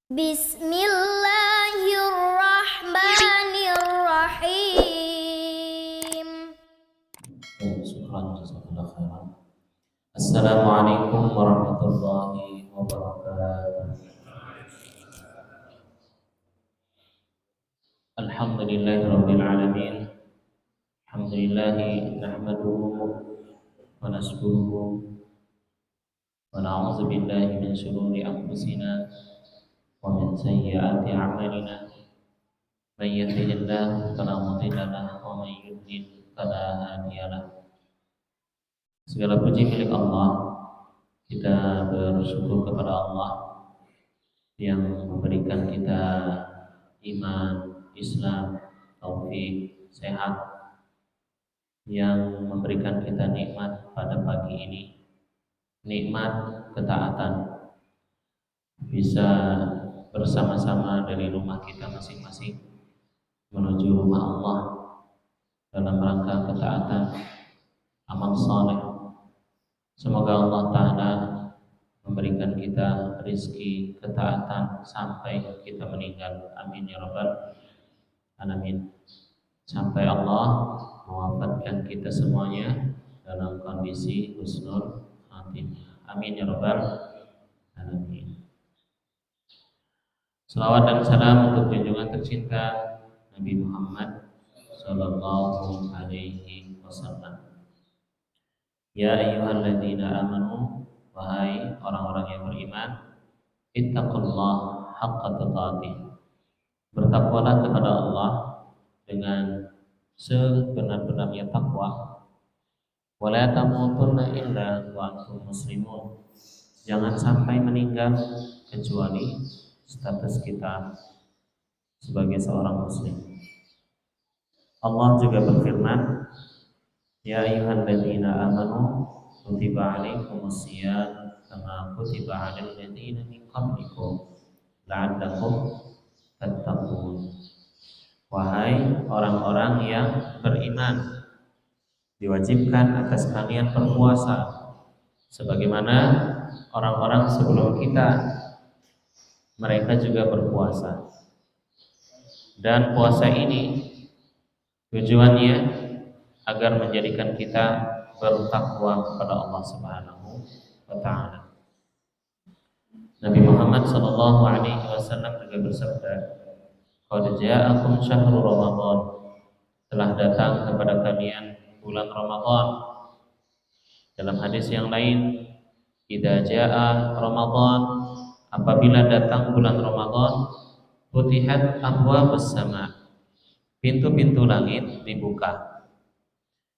Bismillahirrahmanirrahim. Syukran jazakallahu khairan. Assalamualaikum warahmatullahi wabarakatuh. Alhamdulillahirabbil alamin. Alhamdulillahi nahmaduhu wa nashkuruhu wa na'udzu billahi min shururi anfusina wa min sayyiati a'malina. May yahdihillahu fala mudilla lahu wa may yudlil fala hadiya lahu. Segala puji milik Allah. Kita bersyukur kepada Allah yang memberikan kita iman, Islam, taufik, sehat, yang memberikan kita nikmat pada pagi ini, nikmat ketaatan, bisa bersama-sama dari rumah kita masing-masing menuju rumah Allah dalam rangka ketaatan, amal saleh. Semoga Allah Ta'ala memberikan kita rezeki ketaatan sampai kita meninggal. Amin ya rabbal alamin. Sampai Allah mewafatkan kita semuanya dalam kondisi husnul khatimah. Amin ya rabbal alamin. Salawat dan salam untuk junjungan tercinta Nabi Muhammad sallallahu alaihi wasallam. Ya ayyuhalladzina amanu, wahai orang-orang yang beriman, ittaqullah haqqa tuqatih. Bertakwalah kepada Allah dengan sebenar-benarnya takwa. Wa la tamutunna illa wa antum muslimun. Jangan sampai meninggal kecuali status kita sebagai seorang muslim. Allah juga berfirman, ya ayyuhalladzina amanu kutiba alaikumus syiyam kama kutiba alal ladzina min qablikum la'allakum tattaqun. Wahai orang-orang yang beriman, diwajibkan atas kalian berpuasa sebagaimana orang-orang sebelum kita mereka juga berpuasa. Dan puasa ini tujuannya agar menjadikan kita bertakwa kepada Allah Subhanahu wa taala. Nabi Muhammad sallallahu alaihi wasallam juga bersabda, "Qad ja'akum syahrul Ramadan." Telah datang kepada kalian bulan Ramadan. Dalam hadis yang lain, "Idza jaa Ramadan," apabila datang bulan Ramadan, "Futihat abwabus sama." Pintu-pintu langit dibuka.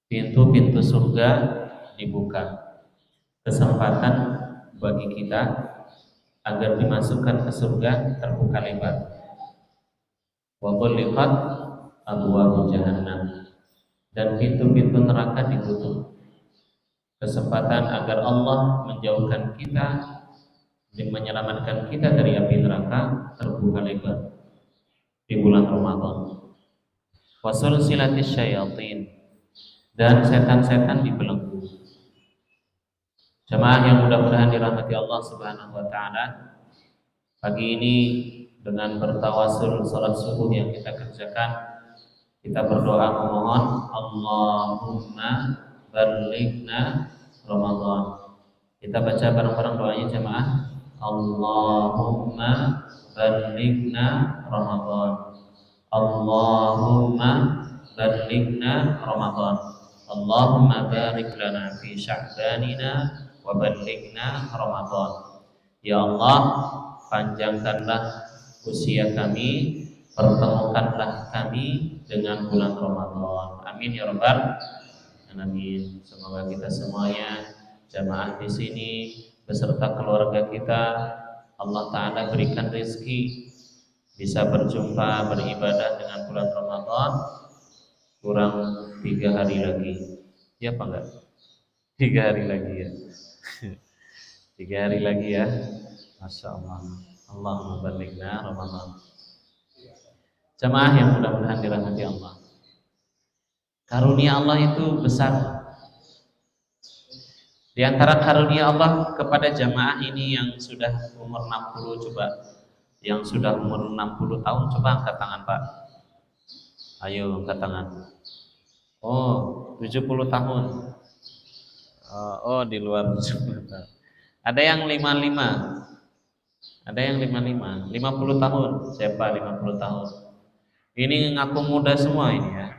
Pintu-pintu surga dibuka. Kesempatan bagi kita agar dimasukkan ke surga terbuka lebar. Wa ghulqat abwaab jahannam, dan pintu-pintu neraka ditutup. Kesempatan agar Allah menjauhkan kita dan menyelamatkan kita dari api neraka terbuka lebar di bulan Ramadan. Wa sulsilatis syayatin, dan setan-setan dibelenggu. Jemaah yang mudah-mudahan dirahmati Allah Subhanahu wa taala, pagi ini dengan bertawasul salat subuh yang kita kerjakan, kita berdoa memohon Allahumma ballighna Ramadan. Kita baca bareng-bareng doanya jemaah. Allahumma ballighna Ramadan. Allahumma ballighna Ramadan. Allahumma barik lana fi sya'banina wa ballighna Ramadan. Ya Allah, panjangkanlah usia kami, pertemukanlah kami dengan bulan Ramadan. Amin ya rabbal alamin. Semoga kita semuanya, jamaah di sini beserta keluarga kita, Allah Ta'ala berikan rezeki bisa berjumpa beribadah dengan bulan Ramadan kurang 3 hari lagi. Ya apa enggak? 3 hari lagi ya. 3 hari lagi ya. Masya Allah. Allahumma ballighna Ramadan. Jamaah yang mudah-mudahan dirahmati Allah. Karunia Allah itu besar. Di antara karunia Allah kepada jamaah ini yang sudah umur 60, coba Yang sudah umur 60 tahun coba angkat tangan Pak. Ayo angkat tangan. Oh, 70 tahun. Oh, di luar 70 tahun. Ada yang 55. Ada yang 55, 50 tahun. Siapa 50 tahun? Ini ngaku muda semua ini ya.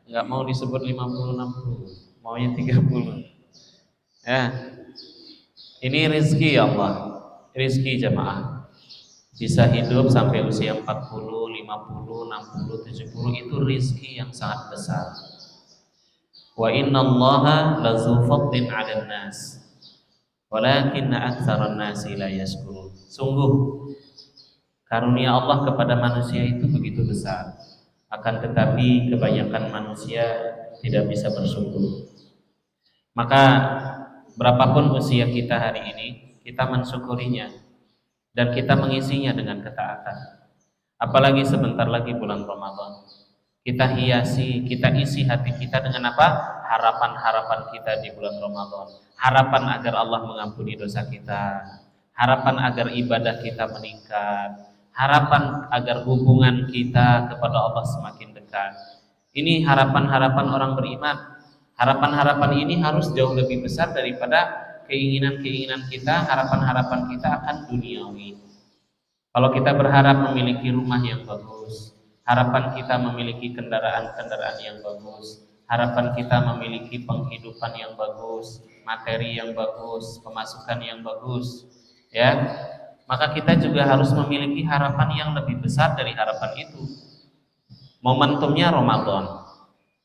Enggak mau disebut 50 60, maunya 30. Ya. Ini rezeki ya Allah. Rezeki jamaah. Bisa hidup sampai usia 40, 50, 60, 70 itu rezeki yang sangat besar. Wa innallaha lazu fadlin 'alan nas. Walakinna aktsaran nasi la yashkurun. Sungguh karunia Allah kepada manusia itu begitu besar. Akan tetapi kebanyakan manusia tidak bisa bersyukur. Maka berapapun usia kita hari ini, kita mensyukurinya dan kita mengisinya dengan ketaatan. Apalagi sebentar lagi bulan Ramadan. Kita hiasi, kita isi hati kita dengan apa? Harapan-harapan kita di bulan Ramadan. Harapan agar Allah mengampuni dosa kita. Harapan agar ibadah kita meningkat. Harapan agar hubungan kita kepada Allah semakin dekat. Ini harapan-harapan orang beriman. Harapan-harapan ini harus jauh lebih besar daripada keinginan-keinginan kita, harapan-harapan kita akan duniawi. Kalau kita berharap memiliki rumah yang bagus, harapan kita memiliki kendaraan-kendaraan yang bagus, harapan kita memiliki penghidupan yang bagus, materi yang bagus, pemasukan yang bagus, ya, maka kita juga harus memiliki harapan yang lebih besar dari harapan itu. Momentumnya Ramadan.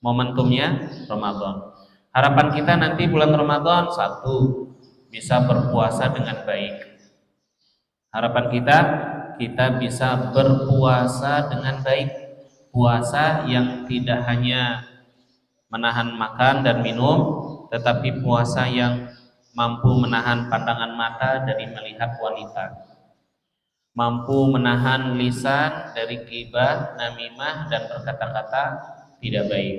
Momentumnya Ramadan. Harapan kita nanti bulan Ramadan, satu, bisa berpuasa dengan baik. Harapan kita bisa berpuasa dengan baik. Puasa yang tidak hanya menahan makan dan minum, tetapi puasa yang mampu menahan pandangan mata dari melihat wanita, mampu menahan lisan dari ghibah, namimah dan berkata-kata tidak baik.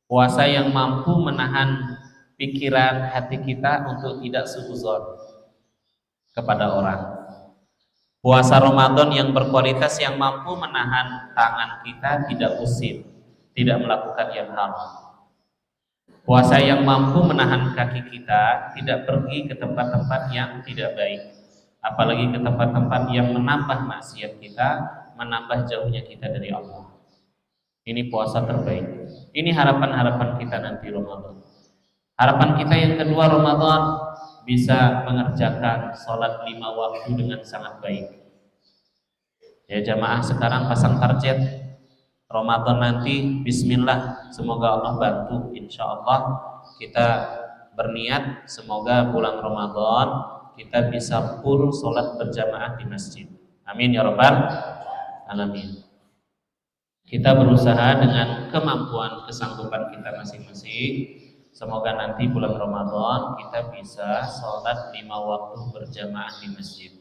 Puasa yang mampu menahan pikiran hati kita untuk tidak suudzon kepada orang. Puasa Ramadan yang berkualitas yang mampu menahan tangan kita tidak usir, tidak melakukan yang haram. Puasa yang mampu menahan kaki kita tidak pergi ke tempat-tempat yang tidak baik, apalagi ke tempat-tempat yang menambah maksiat kita, menambah jauhnya kita dari Allah. Ini puasa terbaik. Ini harapan-harapan kita nanti Ramadan. Harapan kita yang kedua, Ramadan bisa mengerjakan sholat 5 waktu dengan sangat baik. Ya jamaah, sekarang pasang target Ramadan nanti, bismillah, semoga Allah bantu. Insya Allah kita berniat semoga bulan Ramadan kita bisa full sholat berjamaah di masjid. Amin ya rabbal alamin. Kita berusaha dengan kemampuan kesanggupan kita masing-masing. Semoga nanti bulan Ramadan kita bisa sholat 5 waktu berjamaah di masjid.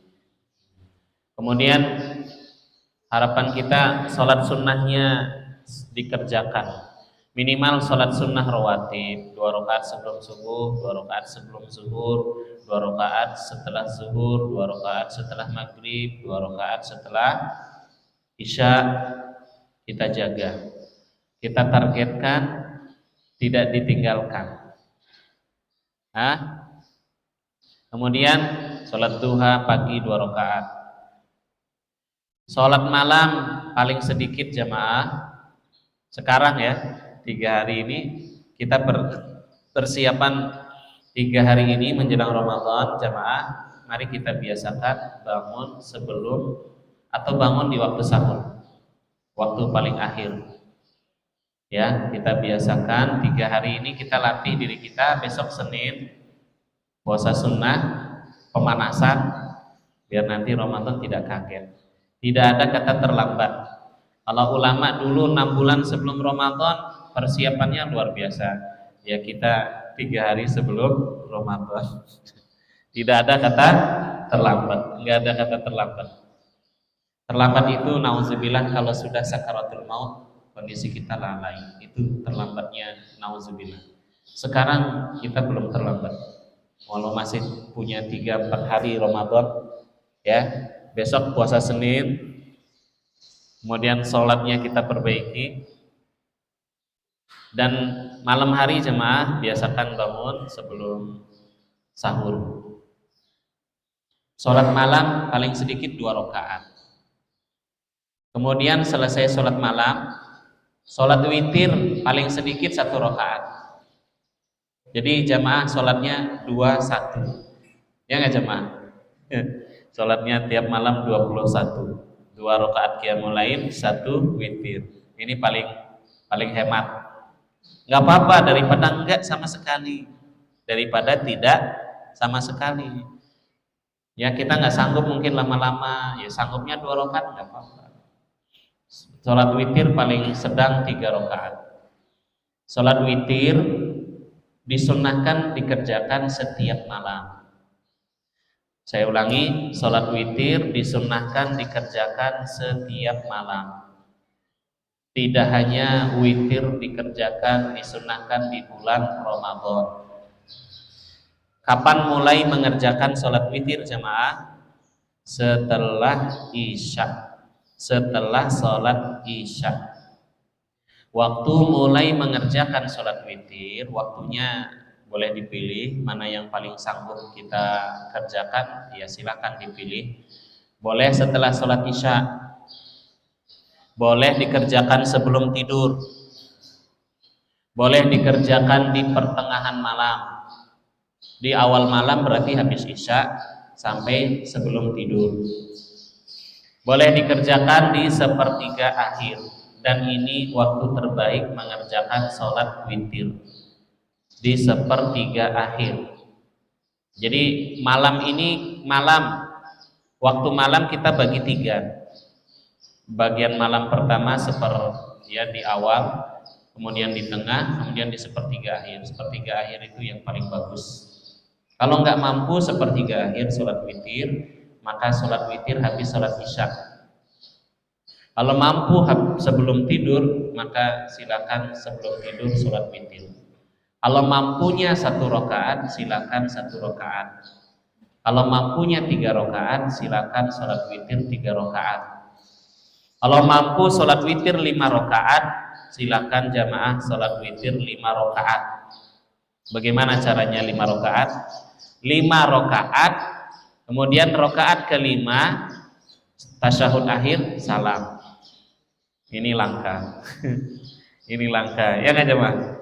Kemudian harapan kita sholat sunnahnya dikerjakan. Minimal sholat sunnah rawatib, 2 rakaat sebelum subuh, 2 rakaat sebelum zuhur, 2 rakaat setelah zuhur, 2 rakaat setelah maghrib, 2 rakaat setelah isya. Kita jaga, kita targetkan, tidak ditinggalkan. Kemudian sholat duha pagi 2 rakaat. Sholat malam paling sedikit jamaah. Sekarang ya, 3 hari ini kita persiapan 3 hari ini menjelang Ramadan jamaah. Mari kita biasakan bangun sebelum atau bangun di waktu sahur, waktu paling akhir. Ya, kita biasakan 3 hari ini kita latih diri kita. Besok Senin puasa sunnah, pemanasan, biar nanti Ramadan tidak kaget. Tidak ada kata terlambat. Kalau ulama dulu 6 bulan sebelum Ramadan persiapannya luar biasa. Ya kita 3 hari sebelum Ramadan. Tidak ada kata terlambat. Tidak ada kata terlambat. Terlambat itu nauzubillah kalau sudah sakaratul maut, kondisi kita lalai. Itu terlambatnya nauzubillah. Sekarang kita belum terlambat. Walau masih punya 3-4 hari Ramadan, ya Besok puasa Senin, kemudian sholatnya kita perbaiki, dan malam hari jemaah biasakan bangun sebelum sahur. Sholat malam paling sedikit 2 rakaat. Kemudian selesai sholat malam, sholat witir paling sedikit 1 rakaat. Jadi jamaah sholatnya 2-1. Ya nggak jamaah? Sholatnya tiap malam 21. 2 rakaat qiyamul lail, 1 witir. Ini paling hemat. Nggak apa-apa daripada enggak sama sekali, daripada tidak sama sekali. Ya kita nggak sanggup mungkin lama-lama, ya sanggupnya 2 rakaat nggak apa-apa. Sholat witir paling sedang 3 rakaat. Sholat witir disunnahkan dikerjakan setiap malam. Saya ulangi, sholat witir disunnahkan dikerjakan setiap malam. Tidak hanya witir dikerjakan, disunnahkan di bulan Ramadan. Kapan mulai mengerjakan sholat witir jemaah? Setelah Isya. Setelah sholat Isya. Waktu mulai mengerjakan sholat witir, waktunya boleh dipilih mana yang paling sanggup kita kerjakan, ya silakan dipilih. Boleh setelah sholat Isya, boleh dikerjakan sebelum tidur, boleh dikerjakan di pertengahan malam. Di awal malam berarti habis Isya sampai sebelum tidur. Boleh dikerjakan di sepertiga akhir, dan ini waktu terbaik mengerjakan sholat witir di sepertiga akhir. Jadi malam ini, waktu malam kita bagi 3. Bagian malam pertama di awal, kemudian di tengah, kemudian di sepertiga akhir. Sepertiga akhir itu yang paling bagus. Kalau nggak mampu sepertiga akhir sholat witir, maka sholat witir habis sholat Isya. Kalau mampu sebelum tidur, maka silakan sebelum tidur sholat witir. Kalau mampunya 1 rakaat, silakan 1 rakaat. Kalau mampunya 3 rakaat, silakan sholat witir 3 rakaat. Kalau mampu sholat witir 5 rakaat, silakan jamaah sholat witir 5 rakaat. Bagaimana caranya 5 rakaat? 5 rakaat, kemudian rakaat kelima tasyahud akhir salam. Ini langka. Ini langka, ya nggak jamaah?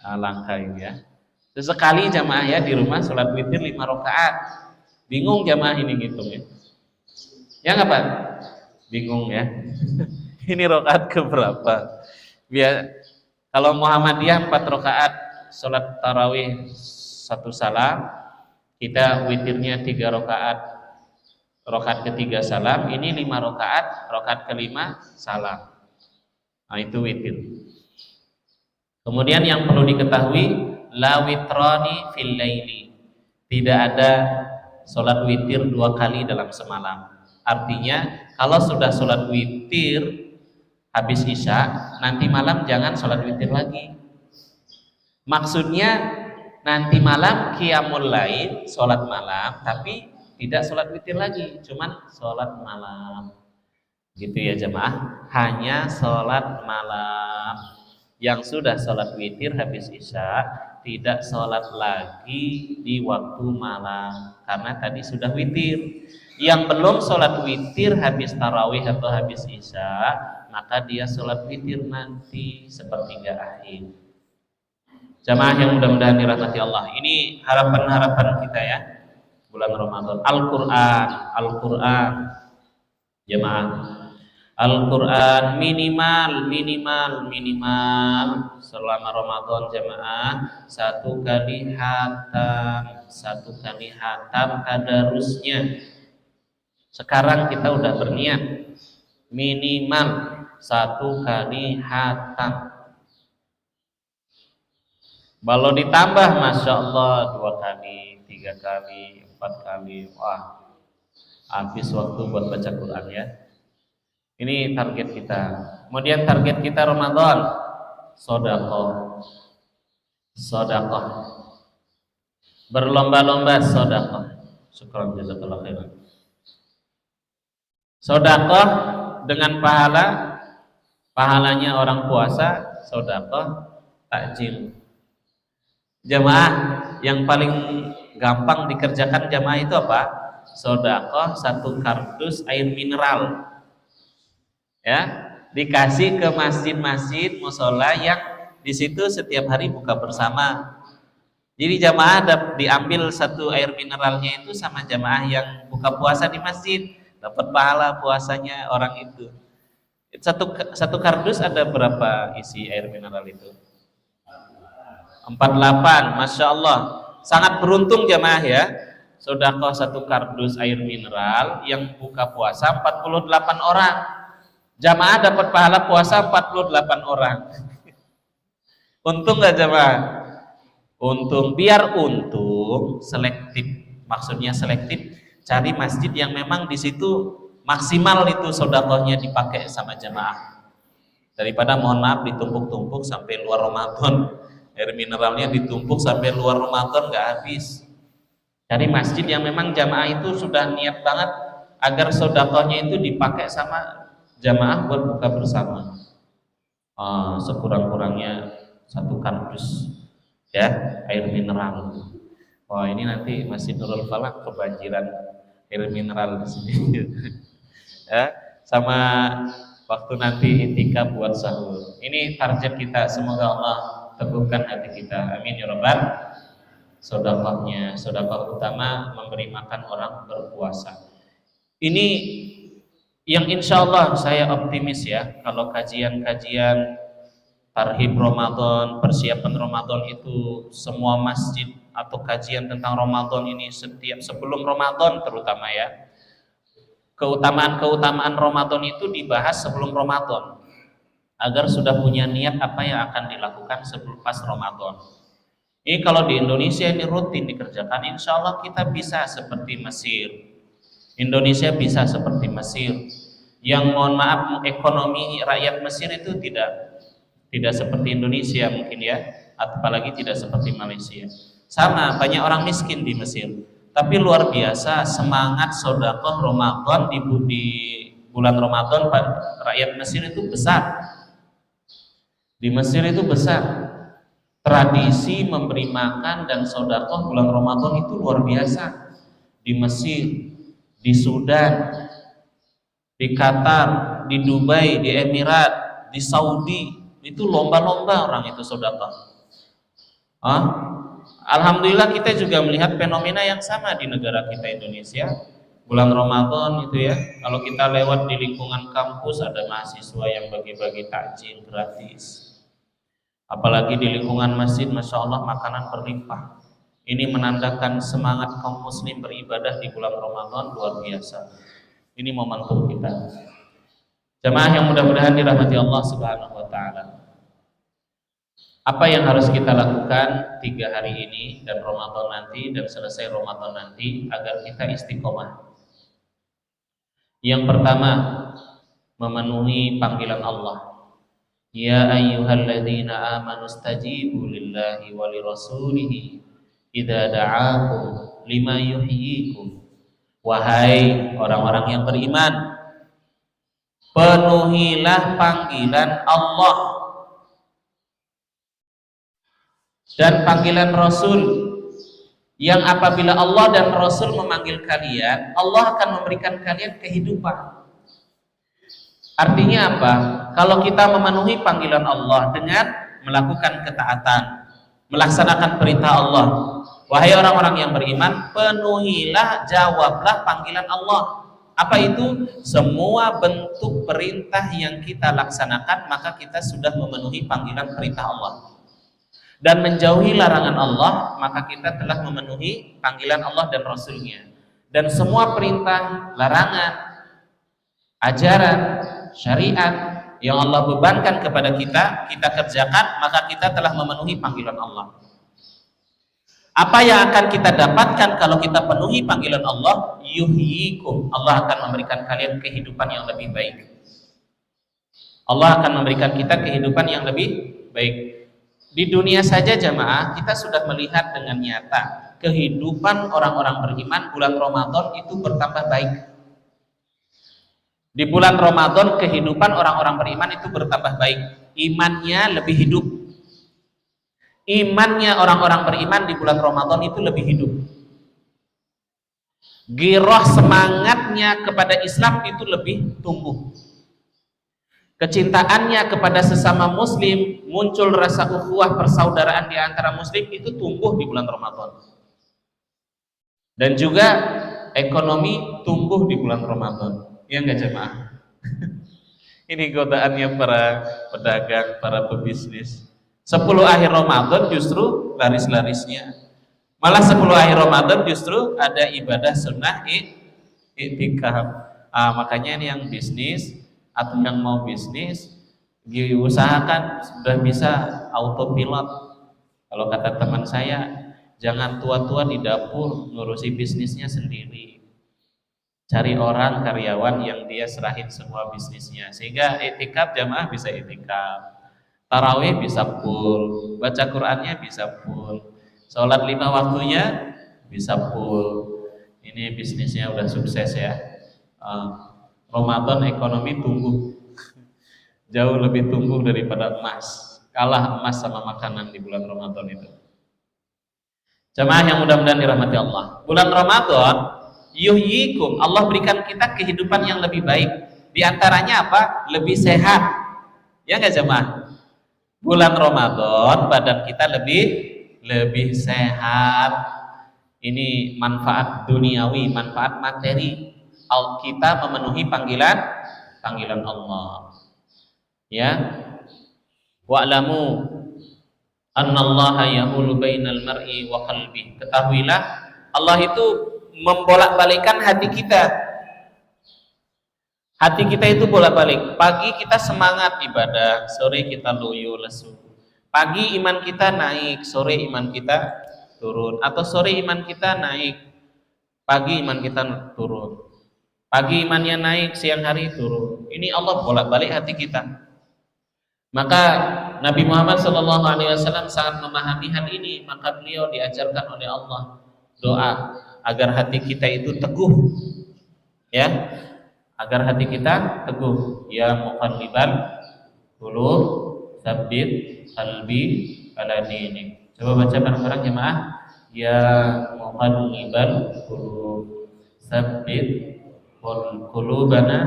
Langka ini ya. Sesekali jamaah ya di rumah sholat witir 5 rakaat. Bingung jamaah ini ngitung ya. Ya nggak Pak? Bingung ya. Ini rakaat keberapa? Kalau Muhammadiyah 4 rakaat sholat tarawih 1 salam. Kita witirnya 3 rakaat, rakaat ketiga salam. Ini 5 rakaat, rakaat kelima salam. Nah itu witir. Kemudian yang perlu diketahui, la witrani fil laili. Tidak ada sholat witir 2 kali dalam semalam. Artinya kalau sudah sholat witir habis Isya, nanti malam jangan sholat witir lagi. Maksudnya nanti malam qiyamul lail, sholat malam, tapi tidak sholat witir lagi, cuman sholat malam. Gitu ya jemaah, hanya sholat malam. Yang sudah sholat witir habis Isya, tidak sholat lagi di waktu malam, karena tadi sudah witir. Yang belum sholat witir habis tarawih atau habis Isya, maka dia sholat witir nanti sepertiga akhir. Jamaah yang mudah-mudahan dirahmati Allah. Ini harapan-harapan kita ya, bulan Ramadan. Al-Quran, jamaah. Al-Quran minimal selama Ramadan jamaah 1 kali hatam tadarusnya. Sekarang kita udah berniat minimal 1 kali hatam. Kalau ditambah, masya Allah 2 kali, 3 kali, 4 kali, wah habis waktu buat baca Quran ya. Ini target kita. Kemudian target kita Ramadan, sedekah. Berlomba-lomba sedekah. Syukran jazakallahu khairan. Sedekah dengan pahalanya orang puasa, sedekah takjil. Jamaah yang paling gampang dikerjakan jamaah itu apa? Sedekah 1 kardus air mineral. Ya, dikasih ke masjid-masjid mushola yang di situ setiap hari buka bersama. Jadi jamaah diambil 1 air mineralnya itu sama jamaah yang buka puasa di masjid, dapat pahala puasanya orang itu. Satu kardus ada berapa isi air mineral itu? 48, Masya Allah. Sangat beruntung jamaah ya. Sedekah 1 kardus air mineral yang buka puasa 48 orang. Jamaah dapat pahala puasa 48 orang. Untung gak jamaah? Untung. Biar untung, selektif. Maksudnya selektif, cari masjid yang memang di situ maksimal itu sedekahnya dipakai sama jamaah. Daripada mohon maaf ditumpuk-tumpuk sampai luar Ramadan. Air mineralnya ditumpuk sampai luar Ramadan gak habis. Cari masjid yang memang jamaah itu sudah niat banget agar sedekahnya itu dipakai sama jamaah buat buka bersama. Sekurang-kurangnya 1 kardus ya air mineral. Wah, ini nanti Masjid Nurul Falak kebanjiran air mineral di sini. Ya, sama waktu nanti itikaf buat sahur. Ini target kita, semoga Allah teguhkan hati kita. Amin ya rabbal. Sedekah utama memberi makan orang berpuasa. Ini yang insya Allah saya optimis ya, kalau kajian-kajian tarhib Ramadan, persiapan Ramadan itu semua masjid atau kajian tentang Ramadan ini setiap sebelum Ramadan terutama ya, keutamaan Ramadan itu dibahas sebelum Ramadan agar sudah punya niat apa yang akan dilakukan sebelum pas Ramadan. Ini kalau di Indonesia ini rutin dikerjakan, insya Allah kita bisa seperti Mesir. Indonesia bisa seperti Mesir, yang mohon maaf ekonomi rakyat Mesir itu tidak seperti Indonesia mungkin ya, apalagi tidak seperti Malaysia. Sama, banyak orang miskin di Mesir, tapi luar biasa semangat sedekah Ramadan di bulan Ramadan. Rakyat Mesir itu besar. Di Mesir itu besar. Tradisi memberi makan dan sedekah bulan Ramadan itu luar biasa. Di Mesir, di Sudan, di Qatar, di Dubai, di Emirat, di Saudi, itu lomba-lomba orang itu sedekah. Alhamdulillah kita juga melihat fenomena yang sama di negara kita Indonesia. Bulan Ramadan itu ya, kalau kita lewat di lingkungan kampus ada mahasiswa yang bagi-bagi takjil gratis. Apalagi di lingkungan masjid, Masya Allah makanan berlimpah. Ini menandakan semangat kaum muslim beribadah di bulan Ramadan luar biasa. Ini momentum kita. Jamaah yang mudah-mudahan dirahmati Allah Subhanahu wa taala. Apa yang harus kita lakukan 3 hari ini dan Ramadan nanti dan selesai Ramadan nanti agar kita istiqomah? Yang pertama, memenuhi panggilan Allah. Ya ayyuhalladzina amanu stajibu lillahi wa lirasulihi idza da'akum lima yuhyikum. Wahai orang-orang yang beriman, penuhilah panggilan Allah dan panggilan Rasul, yang apabila Allah dan Rasul memanggil kalian, Allah akan memberikan kalian kehidupan. Artinya apa? Kalau kita memenuhi panggilan Allah dengan melakukan ketaatan, melaksanakan perintah Allah, wahai orang-orang yang beriman, penuhilah, jawablah panggilan Allah. Apa itu? Semua bentuk perintah yang kita laksanakan, maka kita sudah memenuhi panggilan perintah Allah. Dan menjauhi larangan Allah, maka kita telah memenuhi panggilan Allah dan Rasulnya. Dan semua perintah, larangan, ajaran, syariat yang Allah bebankan kepada kita, kita kerjakan, maka kita telah memenuhi panggilan Allah. Apa yang akan kita dapatkan kalau kita penuhi panggilan Allah? Yuhyikum. Allah akan memberikan kalian kehidupan yang lebih baik. Allah akan memberikan kita kehidupan yang lebih baik. Di dunia saja jamaah, kita sudah melihat dengan nyata kehidupan orang-orang beriman bulan Ramadan itu bertambah baik. Di bulan Ramadan kehidupan orang-orang beriman itu bertambah baik. Imannya lebih hidup. Imannya orang-orang beriman di bulan Ramadan itu lebih hidup. Giroh semangatnya kepada Islam itu lebih tumbuh. Kecintaannya kepada sesama muslim, muncul rasa ukhuwah persaudaraan di antara muslim itu tumbuh di bulan Ramadan. Dan juga ekonomi tumbuh di bulan Ramadan. Ya enggak jemaah? Ini godaannya para pedagang, para pebisnis. 10 akhir Ramadan justru laris-larisnya. Malah 10 akhir Ramadan justru ada ibadah sunnah i'tikaf. Makanya ini yang bisnis atau yang mau bisnis diusahakan sudah bisa autopilot. Kalau kata teman saya, jangan tua-tua di dapur ngurusi bisnisnya sendiri. Cari orang karyawan yang dia serahin semua bisnisnya, sehingga i'tikaf jamaah bisa i'tikaf, tarawih bisa full, baca Qur'annya bisa full, sholat 5 waktunya bisa full. Ini bisnisnya udah sukses ya. Ramadan ekonomi tumbuh jauh lebih tumbuh daripada emas, kalah emas sama makanan di bulan Ramadan itu. Jamaah yang mudah-mudahan dirahmati Allah, bulan Ramadan yuhyikum, Allah berikan kita kehidupan yang lebih baik. Di antaranya apa? Lebih sehat. Ya enggak jemaah? Bulan Ramadan badan kita lebih sehat. Ini manfaat duniawi, manfaat materi. Kita memenuhi panggilan Allah. Ya. Wa'lamu annallaha yahulu bainal mar'i wa qalbi. Ketahuilah Allah itu membolak-balikan hati kita. Hati kita itu bolak-balik. Pagi kita semangat ibadah, sore kita loyo lesu. Pagi iman kita naik, sore iman kita turun. Atau sore iman kita naik, pagi iman kita turun. Pagi imannya naik, siang hari turun. Ini Allah bolak-balik hati kita. Maka Nabi Muhammad SAW sangat memahami hal ini. Maka beliau diajarkan oleh Allah doa agar hati kita itu teguh, ya, agar hati kita teguh. Ya muqallibal qulub, tsabbit qalbi ala dinik. Coba baca bareng-bareng jemaah. Ya muqallibal qulub, tsabbit qulubana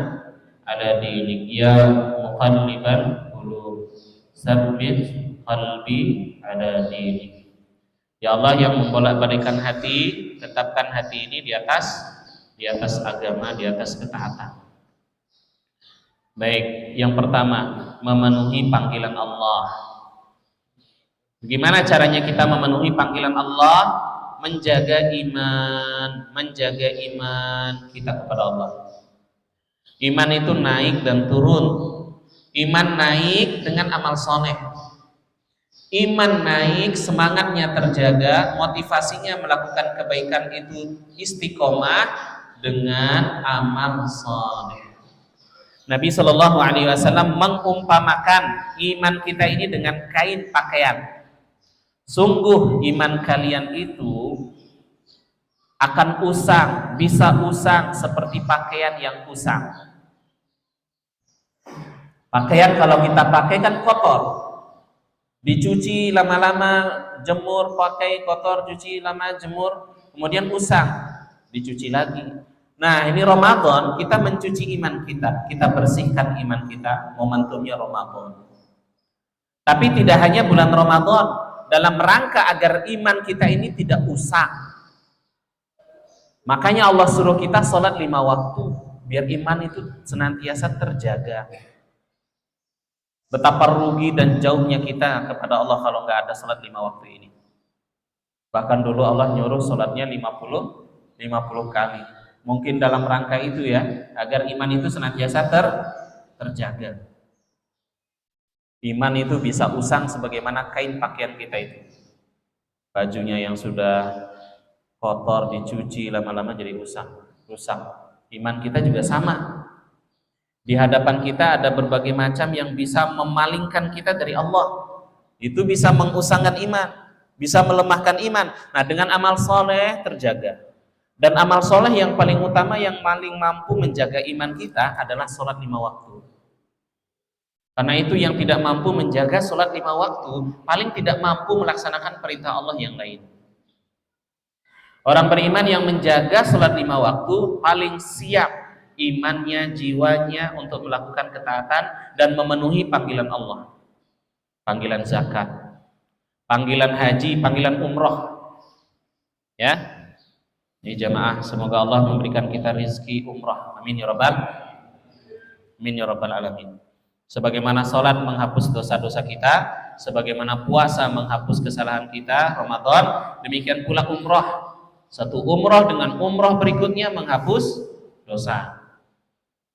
ala dinik. Ya muqallibal qulub, tsabbit qalbi ala dinik. Ya Allah yang membolak-balikan hati, tetapkan hati ini di atas agama, di atas ketaatan. Baik, yang pertama, memenuhi panggilan Allah. Bagaimana caranya kita memenuhi panggilan Allah? Menjaga iman kita kepada Allah. Iman itu naik dan turun. Iman naik dengan amal soleh. Iman naik, semangatnya terjaga, motivasinya melakukan kebaikan itu istiqomah dengan amal saleh. Nabi Shallallahu Alaihi Wasallam mengumpamakan iman kita ini dengan kain pakaian. Sungguh iman kalian itu akan usang, bisa usang seperti pakaian yang usang. Pakaian kalau kita pakai kan kotor. Dicuci lama-lama, jemur, pakai kotor, cuci lama, jemur, kemudian usang, dicuci lagi. Nah ini Ramadan, kita mencuci iman kita, kita bersihkan iman kita, momentumnya Ramadan. Tapi tidak hanya bulan Ramadan, dalam rangka agar iman kita ini tidak usang, makanya Allah suruh kita sholat 5 waktu, biar iman itu senantiasa terjaga. Betapa rugi dan jauhnya kita kepada Allah kalau nggak ada sholat 5 waktu ini. Bahkan dulu Allah nyuruh sholatnya 50 kali. Mungkin dalam rangka itu ya, agar iman itu senantiasa terjaga. Iman itu bisa usang sebagaimana kain pakaian kita itu. Bajunya yang sudah kotor dicuci lama-lama jadi rusak. Iman kita juga sama. Di hadapan kita ada berbagai macam yang bisa memalingkan kita dari Allah. Itu bisa mengusangkan iman, bisa melemahkan iman. Nah dengan amal soleh terjaga. Dan amal soleh yang paling utama yang paling mampu menjaga iman kita adalah sholat 5 waktu. Karena itu yang tidak mampu menjaga sholat 5 waktu paling tidak mampu melaksanakan perintah Allah yang lain. Orang beriman yang menjaga sholat 5 waktu paling siap imannya, jiwanya untuk melakukan ketaatan dan memenuhi panggilan Allah. Panggilan zakat, panggilan haji, panggilan umroh. Ya. Ini jamaah, semoga Allah memberikan kita rizki umrah. Amin ya rabbal alamin. Sebagaimana sholat menghapus dosa-dosa kita, sebagaimana puasa menghapus kesalahan kita, Ramadan, demikian pula umrah. Satu umrah dengan umrah berikutnya menghapus dosa.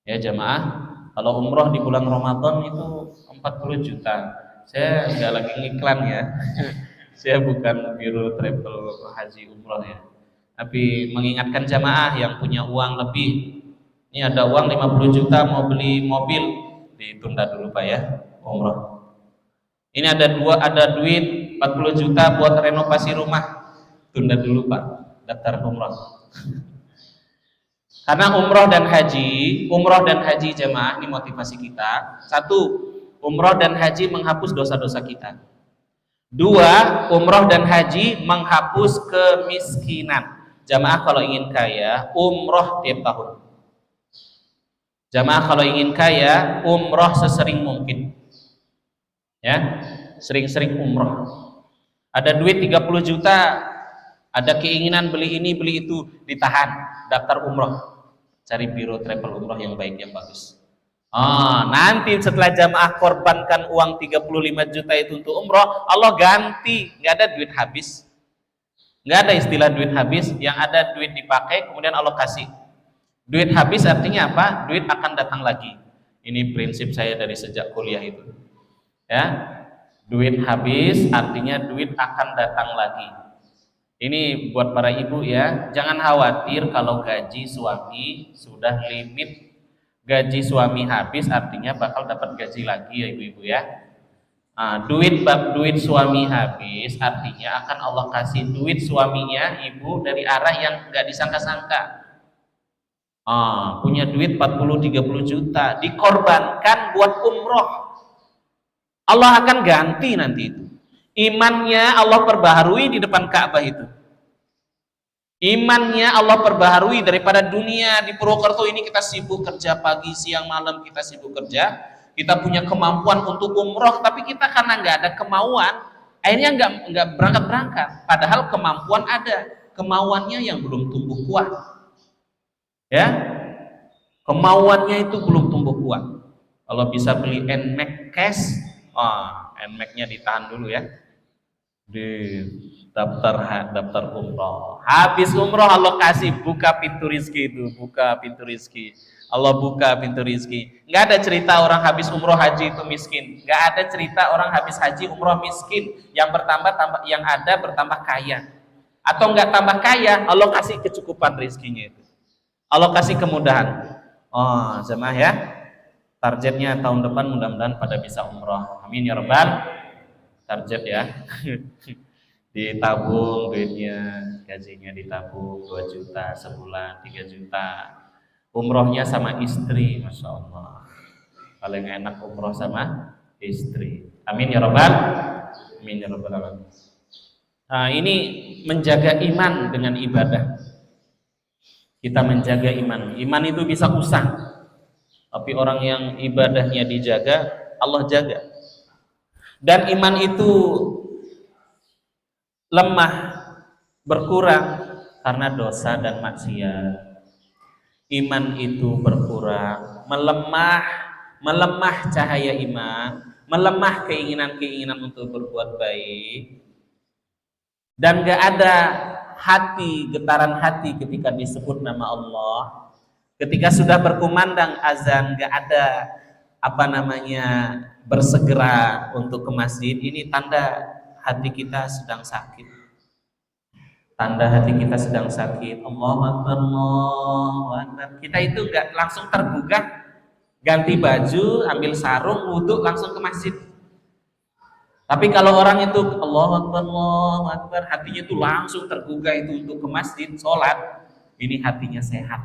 Ya jamaah, kalau umrah di bulan Ramadan itu 40 juta. Saya nggak lagi ngiklan ya. Saya bukan biro travel haji umrah ya. Tapi mengingatkan jamaah yang punya uang lebih, ini ada uang 50 juta mau beli mobil, ditunda dulu Pak ya, umrah. Ini ada duit 40 juta buat renovasi rumah, tunda dulu Pak, daftar umrah. Karena umrah dan haji jamaah ini motivasi kita. Satu, umrah dan haji menghapus dosa-dosa kita. Dua, umrah dan haji menghapus kemiskinan. Jamaah kalau ingin kaya, umroh tiap tahun. Jamaah kalau ingin kaya, umroh sesering mungkin. Ya, sering-sering umroh. Ada duit 30 juta, ada keinginan beli ini, beli itu, ditahan, daftar umroh. Cari biro travel umroh yang baik, yang bagus. Nanti setelah jamaah korbankan uang 35 juta itu untuk umroh, Allah ganti, nggak ada duit habis. Nggak ada istilah duit habis, yang ada duit dipakai kemudian Allah kasih. Duit habis artinya apa? Duit akan datang lagi. Ini prinsip saya dari sejak kuliah itu. Ya, duit habis artinya duit akan datang lagi. Ini buat para ibu ya, jangan khawatir kalau gaji suami sudah limit. Gaji suami habis artinya bakal dapat gaji lagi ya ibu-ibu ya. Duit suami habis artinya akan Allah kasih duit suaminya ibu dari arah yang nggak disangka-sangka. Punya duit 40-30 juta dikorbankan buat umroh, Allah akan ganti nanti itu. Imannya Allah perbaharui di depan Ka'bah itu. Imannya Allah perbaharui daripada dunia di Purwokerto ini kita sibuk kerja pagi, siang, malam kita sibuk kerja. Kita punya kemampuan untuk umroh, tapi kita karena nggak ada kemauan, akhirnya nggak berangkat. Padahal kemampuan ada, kemauannya yang belum tumbuh kuat. Ya, kemauannya itu belum tumbuh kuat. Kalau bisa beli NMAX cash, NMAX-nya ditahan dulu ya. Di daftar umroh. Habis umroh Allah kasih buka pintu rizki itu, buka pintu rizki. Allah buka pintu rizki. Nggak ada cerita orang habis umroh haji itu miskin. Nggak ada cerita orang habis haji umroh miskin. Yang bertambah kaya. Atau nggak tambah kaya, Allah kasih kecukupan rizkinya itu. Allah kasih kemudahan. Jemaah ya. Targetnya tahun depan mudah-mudahan pada bisa umroh. Amin ya rabbal. Target ya. Ditabung duitnya, gajinya ditabung 2 juta sebulan, 3 juta. Umrohnya sama istri, Masya Allah. Paling enak umroh sama istri. Amin ya rabbal. Amin ya rabbal alamin. Ini menjaga iman dengan ibadah. Kita menjaga iman. Iman itu bisa usang. Tapi orang yang ibadahnya dijaga, Allah jaga. Dan iman itu lemah, berkurang karena dosa dan maksiat. Iman itu berkurang, melemah cahaya iman, melemah keinginan-keinginan untuk berbuat baik, dan gak ada getaran hati ketika disebut nama Allah. Ketika sudah berkumandang azan, gak ada bersegera untuk ke masjid. Ini tanda hati kita sedang sakit. Tanda hati kita sedang sakit. Allahu Akbar, Allahu Akbar. Kita itu nggak langsung tergugah, ganti baju, ambil sarung, wudhu, langsung ke masjid. Tapi kalau orang itu Allahu Akbar, Allahu Akbar, hatinya itu langsung tergugah itu untuk ke masjid, sholat. ini hatinya sehat.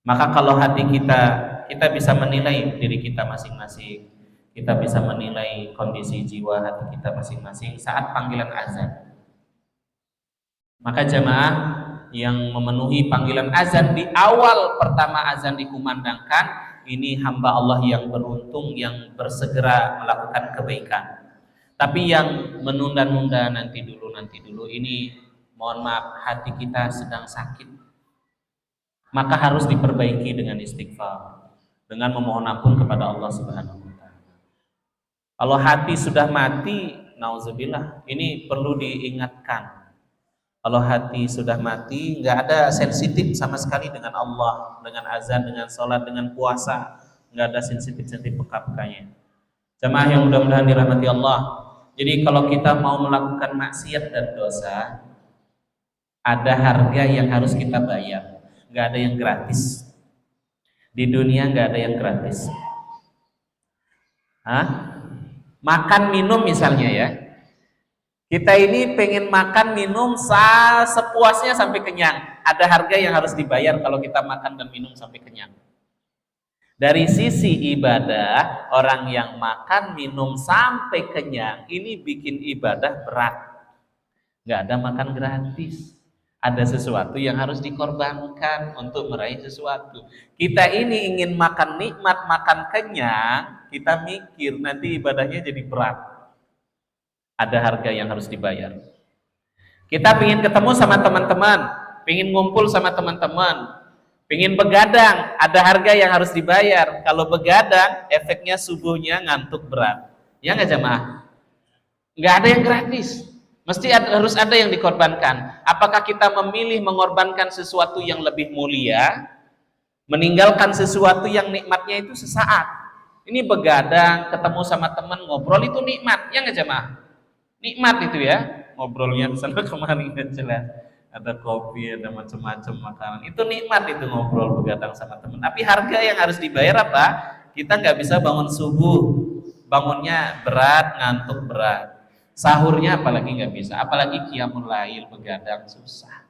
Maka kalau hati kita bisa menilai diri kita masing-masing, kita bisa menilai kondisi jiwa hati kita masing-masing saat panggilan azan. Maka jamaah yang memenuhi panggilan azan di awal pertama azan dikumandangkan, ini hamba Allah yang beruntung, yang bersegera melakukan kebaikan. Tapi yang menunda-nunda nanti dulu, ini mohon maaf, hati kita sedang sakit. Maka harus diperbaiki dengan istighfar, dengan memohon ampun kepada Allah Subhanahu wa taala. Kalau hati sudah mati, nauzubillah, ini perlu diingatkan. Kalau hati sudah mati, nggak ada sensitif sama sekali dengan Allah, dengan azan, dengan sholat, dengan puasa, nggak ada sensitif-sensitif peka-pekanya. Jemaah yang mudah-mudahan dirahmati Allah. Jadi kalau kita mau melakukan maksiat dan dosa, ada harga yang harus kita bayar. Nggak ada yang gratis. Di dunia nggak ada yang gratis. Makan minum misalnya ya. Kita ini pengen makan minum sepuasnya sampai kenyang. Ada harga yang harus dibayar kalau kita makan dan minum sampai kenyang. Dari sisi ibadah, orang yang makan minum sampai kenyang ini bikin ibadah berat. Nggak ada makan gratis. Ada sesuatu yang harus dikorbankan untuk meraih sesuatu. Kita ini ingin makan nikmat, makan kenyang, kita mikir nanti ibadahnya jadi berat. Ada harga yang harus dibayar. Kita ingin ketemu sama teman-teman, ingin ngumpul sama teman-teman, ingin begadang, ada harga yang harus dibayar. Kalau begadang, efeknya subuhnya ngantuk berat. Ya nggak jamaah? Nggak ada yang gratis. Mesti harus ada yang dikorbankan. Apakah kita memilih mengorbankan sesuatu yang lebih mulia, meninggalkan sesuatu yang nikmatnya itu sesaat? Ini begadang, ketemu sama teman, ngobrol itu nikmat. Ya nggak jamaah? Nikmat itu ya, ngobrolnya sana kemari nggak jelas, ada kopi, ada macam-macam makanan, itu nikmat itu ngobrol begadang sama teman. Tapi harga yang harus dibayar apa? Kita nggak bisa bangun subuh, bangunnya berat, ngantuk berat, sahurnya apalagi nggak bisa, apalagi qiyamul lail begadang susah.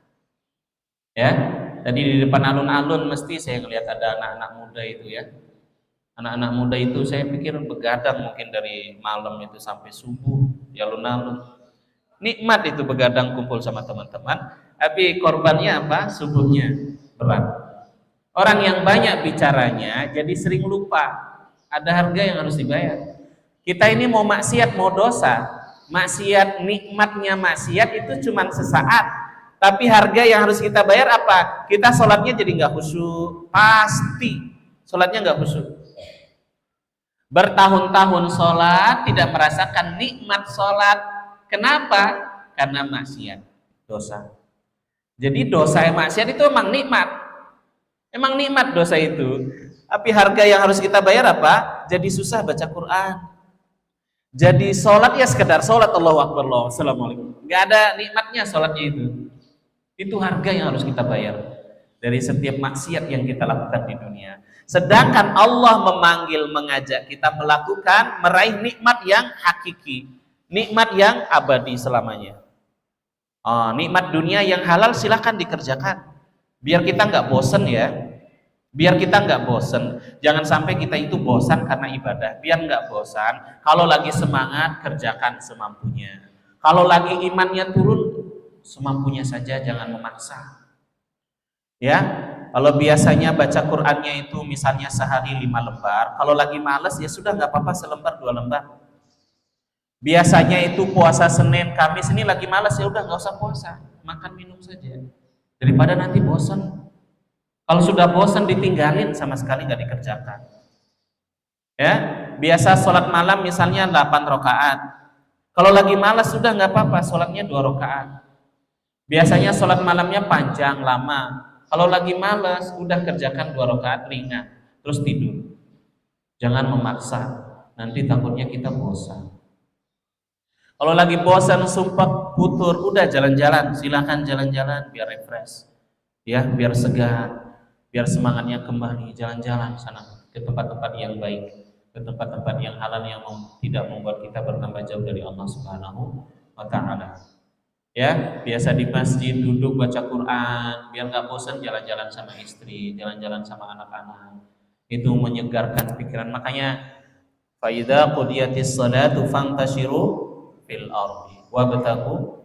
Ya, tadi di depan alun-alun mesti saya ngelihat ada anak-anak muda itu ya. Anak-anak muda itu saya pikir begadang mungkin dari malam itu sampai subuh di alun-alun. Nikmat itu begadang kumpul sama teman-teman, tapi korbannya apa? Subuhnya berat. Orang yang banyak bicaranya jadi sering lupa. Ada harga yang harus dibayar. Kita ini mau maksiat, mau dosa. Maksiat, nikmatnya maksiat itu cuma sesaat. Tapi harga yang harus kita bayar apa? Kita sholatnya jadi nggak khusyuk. Pasti sholatnya nggak khusyuk. Bertahun-tahun sholat tidak merasakan nikmat sholat. Kenapa? Karena maksiat, dosa. Jadi dosa yang maksiat itu emang nikmat. Emang nikmat dosa itu. Tapi harga yang harus kita bayar apa? Jadi susah baca Quran. Jadi sholat ya sekedar sholat, Allahu Akbar, Assalamualaikum. Gak ada nikmatnya sholatnya itu. Itu harga yang harus kita bayar dari setiap maksiat yang kita lakukan di dunia. Sedangkan Allah memanggil, mengajak kita melakukan, meraih nikmat yang hakiki, nikmat yang abadi selamanya. Nikmat dunia yang halal silahkan dikerjakan, biar kita nggak bosen ya, biar kita nggak bosen. Jangan sampai kita itu bosan karena ibadah, biar nggak bosan. Kalau lagi semangat kerjakan semampunya. Kalau lagi imannya turun, semampunya saja, jangan memaksa. Ya, kalau biasanya baca Qur'annya itu misalnya sehari 5 lembar, kalau lagi males ya sudah nggak apa-apa selembar 2 lembar. Biasanya itu puasa Senin, Kamis, ini lagi males ya udah nggak usah puasa, makan minum saja daripada nanti bosan. Kalau sudah bosan ditinggalin sama sekali nggak dikerjakan. Ya, biasa sholat malam misalnya 8 rakaat. Kalau lagi malas sudah nggak apa-apa, sholatnya 2 rakaat. Biasanya sholat malamnya panjang lama. Kalau lagi malas, udah kerjakan 2 rakaat ringan, terus tidur. Jangan memaksa, nanti takutnya kita bosan. Kalau lagi bosan, sumpah putur, udah jalan-jalan, silakan jalan-jalan biar refresh, ya, biar segar, biar semangatnya kembali. Jalan-jalan sana ke tempat-tempat yang baik, ke tempat-tempat yang halal yang tidak membuat kita bertambah jauh dari Allah Subhanahu wa Ta'ala. Ya, biasa di masjid duduk baca Quran, biar nggak bosan jalan-jalan sama istri, jalan-jalan sama anak-anak. Itu menyegarkan pikiran. Makanya faida qudiyatis salatu fantashiru fil ardi wabtaghu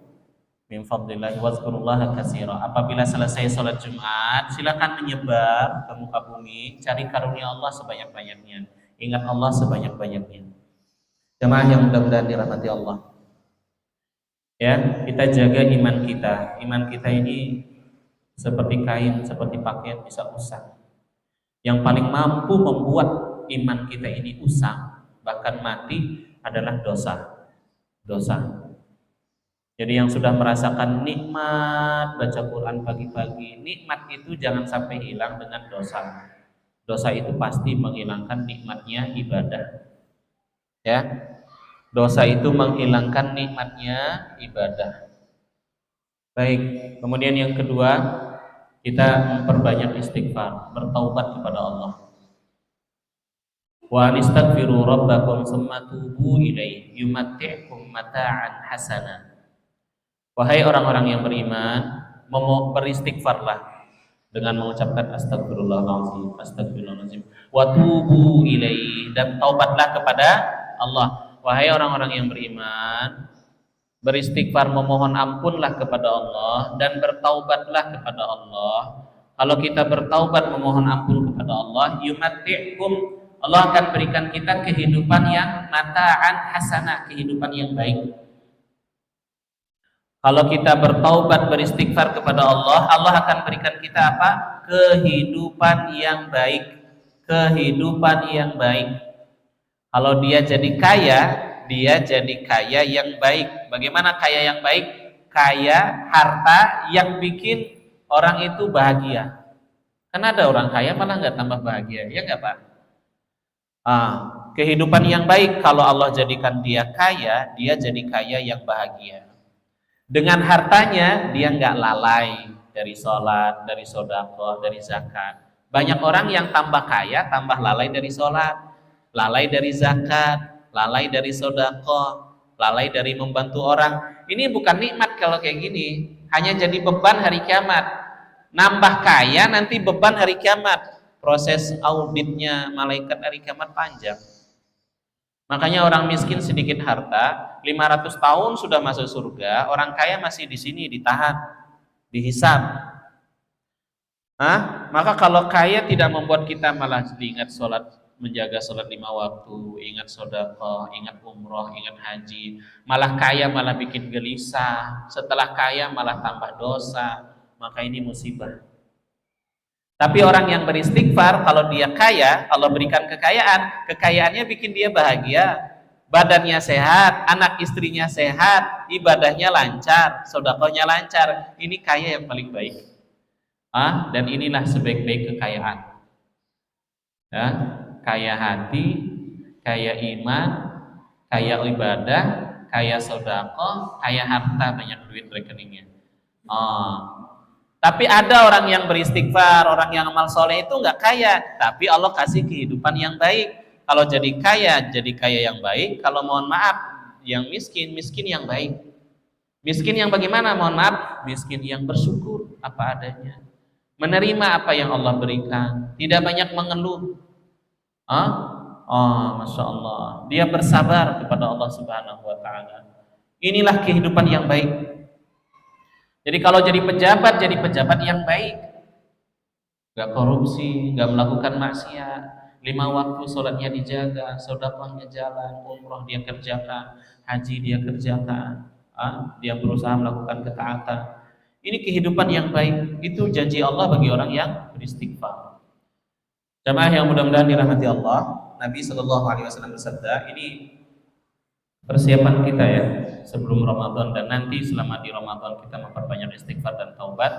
min fadlillah wazkurullaha katsira. Apabila selesai salat Jumat, silakan menyebar ke muka bumi, cari karunia Allah sebanyak-banyaknya. Ingat Allah sebanyak-banyaknya. Jemaah yang mudah-mudahan dirahmati Allah. Ya, kita jaga iman kita. Iman kita ini seperti kain, seperti pakaian bisa usang. Yang paling mampu membuat iman kita ini usang, bahkan mati adalah dosa. Dosa. Jadi yang sudah merasakan nikmat baca Quran pagi-pagi, nikmat itu jangan sampai hilang dengan dosa. Dosa itu pasti menghilangkan nikmatnya ibadah. Ya. Dosa itu menghilangkan nikmatnya ibadah. Baik, kemudian yang kedua, kita memperbanyak istighfar, bertaubat kepada Allah. Wa anistaghfiru rabbakum tsumma tubu ilaihi yumatti'kum mata'an hasana. Wahai orang-orang yang beriman, beristighfarlah dengan mengucapkan astagfirullahaladzim, astagfirullahaladzim, wa tubu ilaihi, dan taubatlah kepada Allah. Wahai orang-orang yang beriman, beristighfar, memohon ampunlah kepada Allah dan bertaubatlah kepada Allah. Kalau kita bertaubat memohon ampun kepada Allah, yumatti'kum, Allah akan berikan kita kehidupan yang mata'an hasanah, kehidupan yang baik. Kalau kita bertaubat beristighfar kepada Allah, Allah akan berikan kita apa? Kehidupan yang baik. Kehidupan yang baik. Kalau dia jadi kaya yang baik. Bagaimana kaya yang baik? Kaya harta yang bikin orang itu bahagia. Kan ada orang kaya malah nggak tambah bahagia, ya nggak Pak? Kehidupan yang baik, kalau Allah jadikan dia kaya, dia jadi kaya yang bahagia. Dengan hartanya dia nggak lalai dari sholat, dari sedekah, dari zakat. Banyak orang yang tambah kaya, tambah lalai dari sholat, lalai dari zakat, lalai dari sedekah, lalai dari membantu orang. Ini bukan nikmat kalau kayak gini, hanya jadi beban hari kiamat. Nambah kaya nanti beban hari kiamat. Proses auditnya malaikat hari kiamat panjang. Makanya orang miskin sedikit harta, 500 tahun sudah masuk surga, orang kaya masih di sini ditahan, dihisab. Maka kalau kaya tidak membuat kita malah diingat sholat, menjaga sholat 5 waktu, ingat sedekah, ingat umroh, ingat haji. Malah kaya malah bikin gelisah, setelah kaya malah tambah dosa, maka ini musibah. Tapi orang yang beristighfar, kalau dia kaya, Allah berikan kekayaan, kekayaannya bikin dia bahagia, badannya sehat, anak istrinya sehat, ibadahnya lancar, sedekahnya lancar. Ini kaya yang paling baik. Dan inilah sebaik-baik kekayaan. Ya, kaya hati, kaya iman, kaya ibadah, kaya sedekah, kaya harta, banyak duit rekeningnya. Tapi ada orang yang beristighfar, orang yang amal soleh itu nggak kaya, tapi Allah kasih kehidupan yang baik. Kalau jadi kaya yang baik. Kalau mohon maaf, yang miskin yang baik. Miskin yang bagaimana? Mohon maaf, miskin yang bersyukur apa adanya, menerima apa yang Allah berikan, tidak banyak mengeluh. Masya Allah, dia bersabar kepada Allah Subhanahu Wa Taala. Inilah kehidupan yang baik. Jadi kalau jadi pejabat yang baik, gak korupsi, gak melakukan maksiat, 5 waktu sholatnya dijaga, sedekahnya jalan, umroh dia kerjakan, haji dia kerjakan, dia berusaha melakukan ketaatan. Ini kehidupan yang baik. Itu janji Allah bagi orang yang beristighfar. Jamaah yang mudah-mudahan dirahmati Allah, Nabi SAW bersabda, ini persiapan kita ya sebelum Ramadan dan nanti selama di Ramadan kita memperbanyak istighfar dan taubat.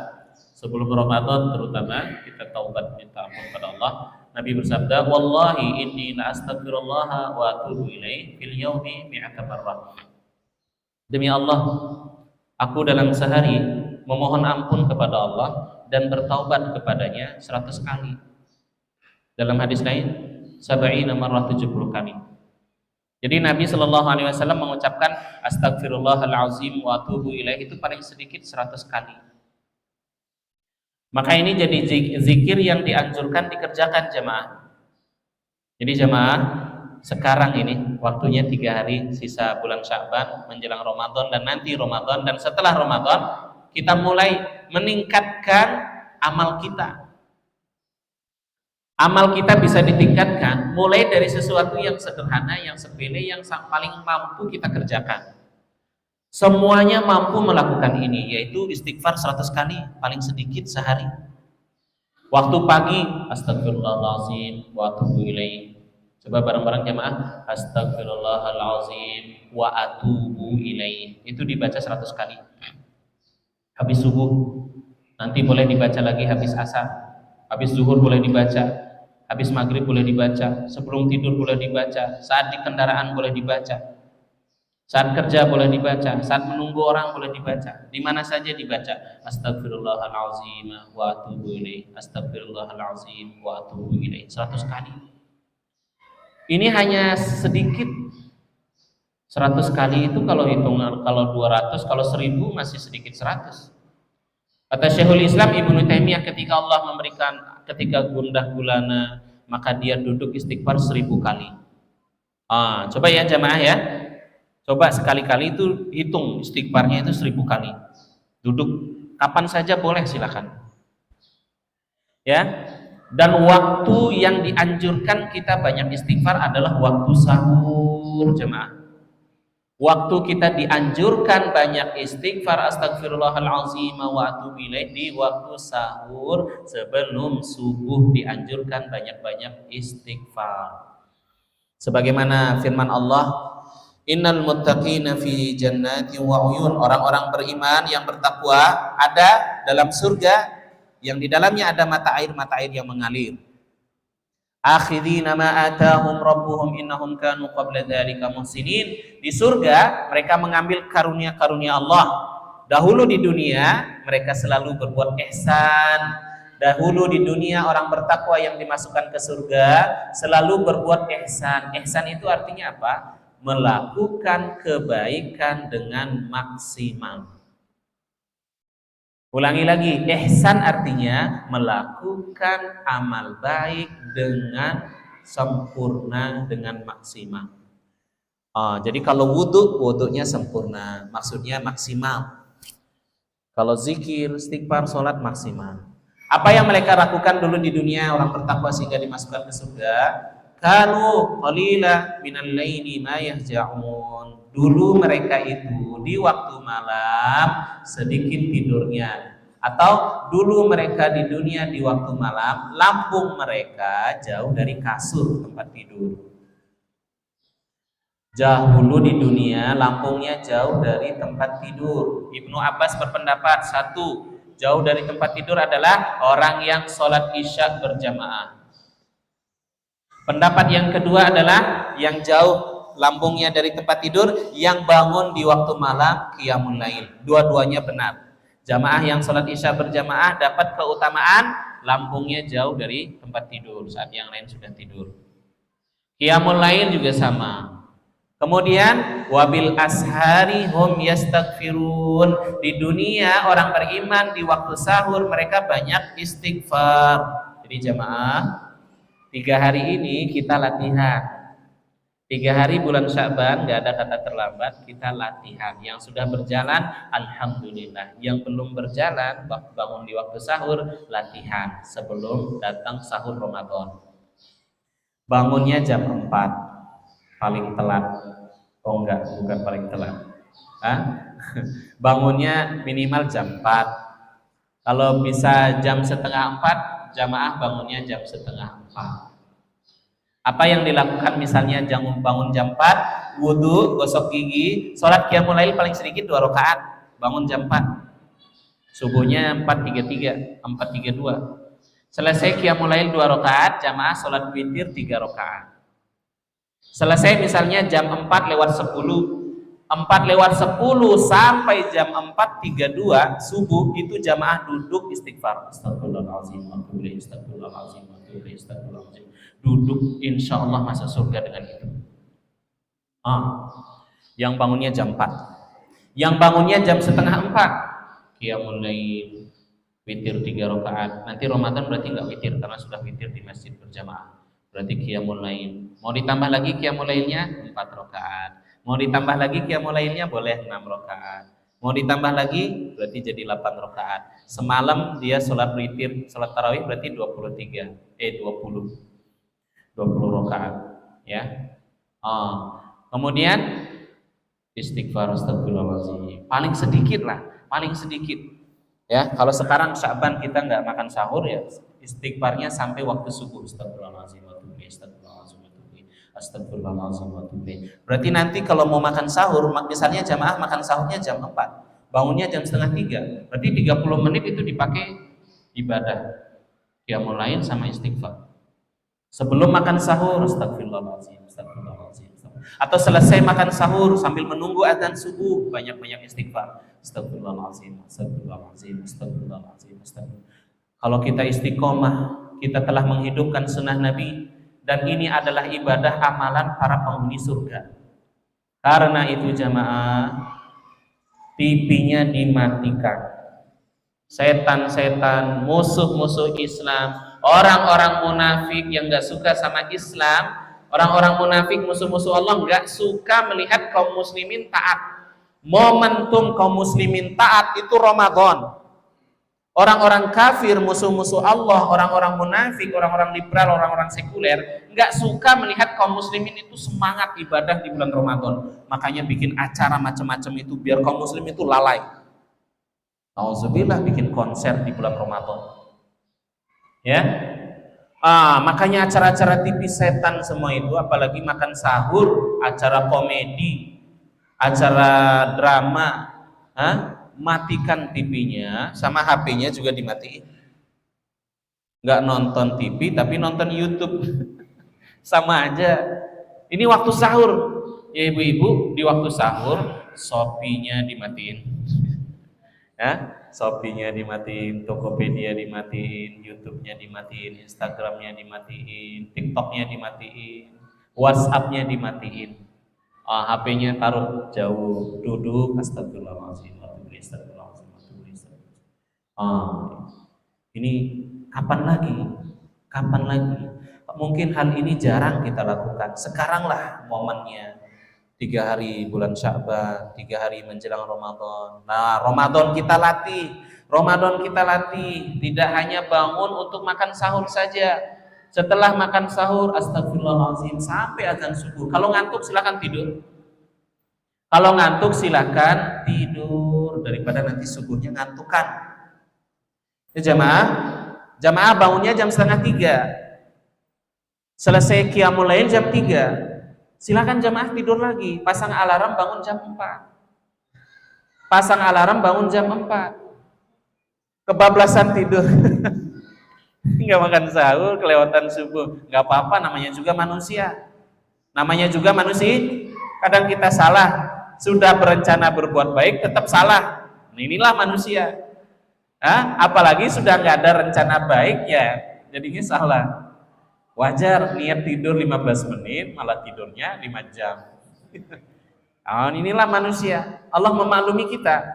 Sebelum Ramadan terutama kita taubat minta ampun kepada Allah. Nabi bersabda, "Wallahi inni la astaghfirullah wa atubu ilaihi fil yaumi mi'ata marrah." Demi Allah, aku dalam sehari memohon ampun kepada Allah dan bertaubat kepadanya 100 kali. Dalam hadis lain, 70 marrah, 70 kali. Jadi Nabi Shallallahu Alaihi Wasallam mengucapkan Astagfirullahalazim wa atubu ilaih itu paling sedikit 100 kali. Maka ini jadi zikir yang dianjurkan dikerjakan jemaah. Jadi jemaah, sekarang ini waktunya 3 hari sisa bulan Sya'ban menjelang Ramadan dan nanti Ramadan dan setelah Ramadan kita mulai meningkatkan amal kita. Amal kita bisa ditingkatkan mulai dari sesuatu yang sederhana, yang sepele, yang paling mampu kita kerjakan. Semuanya mampu melakukan ini, yaitu istighfar 100 kali paling sedikit sehari. Waktu pagi astagfirullahalazim wa atubu ilaih. Coba bareng-bareng jemaah, astagfirullahalazim wa atubu ilaih. Itu dibaca 100 kali. Habis subuh, nanti boleh dibaca lagi habis asar. Habis zuhur boleh dibaca. Habis maghrib boleh dibaca, sebelum tidur boleh dibaca, saat di kendaraan boleh dibaca, saat kerja boleh dibaca, saat menunggu orang boleh dibaca, di mana saja dibaca. Astagfirullahalazim wa atubu ilaih, astagfirullahalazim wa atubu ilaih 100 kali. Ini hanya sedikit. 100 kali itu kalau hitungan, kalau 200, kalau 1000 masih sedikit 100. Kata Syekhul Islam Ibnu Taimiyah, ketika Allah memberikan, ketika gundah gulana, maka dia duduk istighfar 1000 kali. Coba ya jamaah ya, coba sekali-kali itu hitung istighfarnya itu 1000 kali. Duduk kapan saja boleh, silakan. Ya. Dan waktu yang dianjurkan kita banyak istighfar adalah waktu sahur jemaah. Waktu kita dianjurkan banyak istighfar astagfirullahalazim wa atubu ilaih di waktu sahur, sebelum subuh dianjurkan banyak-banyak istighfar. Sebagaimana firman Allah, innal muttaqina fi jannatin wa uyun, orang-orang beriman yang bertakwa ada dalam surga yang di dalamnya ada mata air yang mengalir. Akhidina ma atahum rabbuhum innahum kanu qabla dzalika muhsinin. Di surga mereka mengambil karunia-karunia Allah. Dahulu di dunia mereka selalu berbuat ihsan. Dahulu di dunia orang bertakwa yang dimasukkan ke surga selalu berbuat ihsan. Ihsan itu artinya apa? Melakukan kebaikan dengan maksimal. Ulangi lagi, ihsan artinya melakukan amal baik dengan sempurna, dengan maksimal. Jadi kalau wudhunya sempurna, maksudnya maksimal. Kalau zikir, istighfar, sholat maksimal. Apa yang mereka lakukan dulu di dunia orang bertakwa sehingga dimasukkan ke surga? Kanu qalila minal laili ma yahja'un. Dulu mereka itu di waktu malam sedikit tidurnya, atau dulu mereka di dunia di waktu malam lambung mereka jauh dari kasur tempat tidur. Dahulu di dunia lambungnya jauh dari tempat tidur. Ibnu Abbas berpendapat, satu, jauh dari tempat tidur adalah orang yang sholat isya berjamaah. Pendapat yang kedua adalah yang jauh lambungnya dari tempat tidur, yang bangun di waktu malam qiyamul lail. Dua-duanya benar. Jamaah yang sholat isya berjamaah dapat keutamaan lambungnya jauh dari tempat tidur saat yang lain sudah tidur. Qiyamul lail juga sama. Kemudian wabil ashari hum yastaghfirun. Di dunia orang beriman di waktu sahur mereka banyak istighfar. Jadi jamaah, 3 hari ini kita latihan. 3 hari bulan Sya'ban, gak ada kata terlambat, kita latihan. Yang sudah berjalan, alhamdulillah. Yang belum berjalan, bangun di waktu sahur, latihan sebelum datang sahur Ramadan. Bangunnya jam 4, paling telat. Oh enggak, bukan paling telat. Bangunnya minimal jam 4. Kalau bisa jam setengah 4, jamaah bangunnya jam setengah 4. Apa yang dilakukan misalnya bangun jam 4, wudu, gosok gigi, sholat qiyamul lail paling sedikit 2 rakaat, bangun jam 4. Subuhnya 4.33, 4.32. Selesai qiyamul lail 2 rakaat, jamaah sholat witir 3 rakaat. Selesai misalnya jam 4:10, 4:10 sampai jam 4.32 subuh itu jamaah duduk istighfar. Astagfirullahaladzim, astagfirullahaladzim, astagfirullahaladzim. Duduk, insya Allah masuk surga dengan itu. Ah, yang bangunnya jam 4, yang bangunnya jam setengah 4, qiyamul lail, witir 3 rakaat. Nanti Ramadan berarti nggak witir karena sudah witir di masjid berjamaah. Berarti qiyamul lail. Mau ditambah lagi qiyamul lailnya 4 rakaat. Mau ditambah lagi qiyamul lailnya boleh 6 rakaat. Mau ditambah lagi berarti jadi 8 rakaat. Semalam dia sholat witir, sholat tarawih berarti 20 rakaat, ya. Kemudian istighfar astagfirullahaladzim. Paling sedikit lah, paling sedikit. Ya, kalau sekarang Sya'ban kita nggak makan sahur ya, istighfarnya sampai waktu subuh. Astagfirullahaladzim wa atubu ilaih, astagfirullahaladzim wa atubu ilaih, astagfirullahaladzim wa atubu ilaih. Berarti nanti kalau mau makan sahur, misalnya jamaah makan sahurnya jam 4, bangunnya jam setengah 3, berarti 30 menit itu dipakai ibadah qiyamul lail sama istighfar. Sebelum makan sahur, astagfirullahaladzim, astagfirullahaladzim. Atau selesai makan sahur sambil menunggu azan subuh, banyak-banyak istighfar. Astagfirullahaladzim, astagfirullahaladzim, astagfirullahaladzim, astagfirullahaladzim. Kalau kita istiqomah, kita telah menghidupkan sunnah Nabi, dan ini adalah ibadah amalan para penghuni surga. Karena itu jamaah, TV-nya dimatikan. Setan-setan, musuh-musuh Islam, orang-orang munafik yang gak suka sama Islam, orang-orang munafik, musuh-musuh Allah, gak suka melihat kaum muslimin taat. Momentum kaum muslimin taat itu Ramadan. Orang-orang kafir, musuh-musuh Allah, orang-orang munafik, orang-orang liberal, orang-orang sekuler, gak suka melihat kaum muslimin itu semangat ibadah di bulan Ramadan. Makanya bikin acara macam-macam itu biar kaum muslim itu lalai. Auzubillah, bikin konser di bulan Ramadan. Ya. Makanya acara-acara TV setan semua itu, apalagi makan sahur, acara komedi, acara drama, matikan TV-nya, sama HP-nya juga dimatiin. Nggak nonton TV tapi nonton YouTube. Sama aja. Ini waktu sahur, ya ibu-ibu, di waktu sahur Shopee-nya dimatiin. Shopee-nya dimatiin, Tokopedia dimatiin, YouTube-nya dimatiin, Instagram-nya dimatiin, TikTok-nya dimatiin, WhatsApp-nya dimatiin. HP-nya taruh jauh, duduk, astagfirullahaladzim, astagfirullahaladzim. Ini kapan lagi? Kapan lagi? Mungkin hal ini jarang kita lakukan. Sekaranglah momennya. 3 hari bulan Sya'ban, 3 hari menjelang Ramadan. Nah, Ramadan kita latih. Ramadan kita latih. Tidak hanya bangun untuk makan sahur saja. Setelah makan sahur, astagfirullahaladzim, sampai azan subuh. Kalau ngantuk silakan tidur. Kalau ngantuk silakan tidur, daripada nanti subuhnya ngantukan. Ya jamaah bangunnya jam setengah 3. Selesai qiyamul lail jam 3. Silakan jamaah tidur lagi, pasang alarm bangun jam 4. Pasang alarm bangun jam 4. Kebablasan tidur. Nggak makan sahur, kelewatan subuh. Nggak apa-apa, namanya juga manusia. Namanya juga manusia. Kadang kita salah. Sudah berencana berbuat baik, tetap salah. Nah, inilah manusia. Apalagi sudah nggak ada rencana baik, ya jadinya salah. Wajar niat tidur 15 menit, malah tidurnya 5 jam. Inilah manusia. Allah memaklumi kita.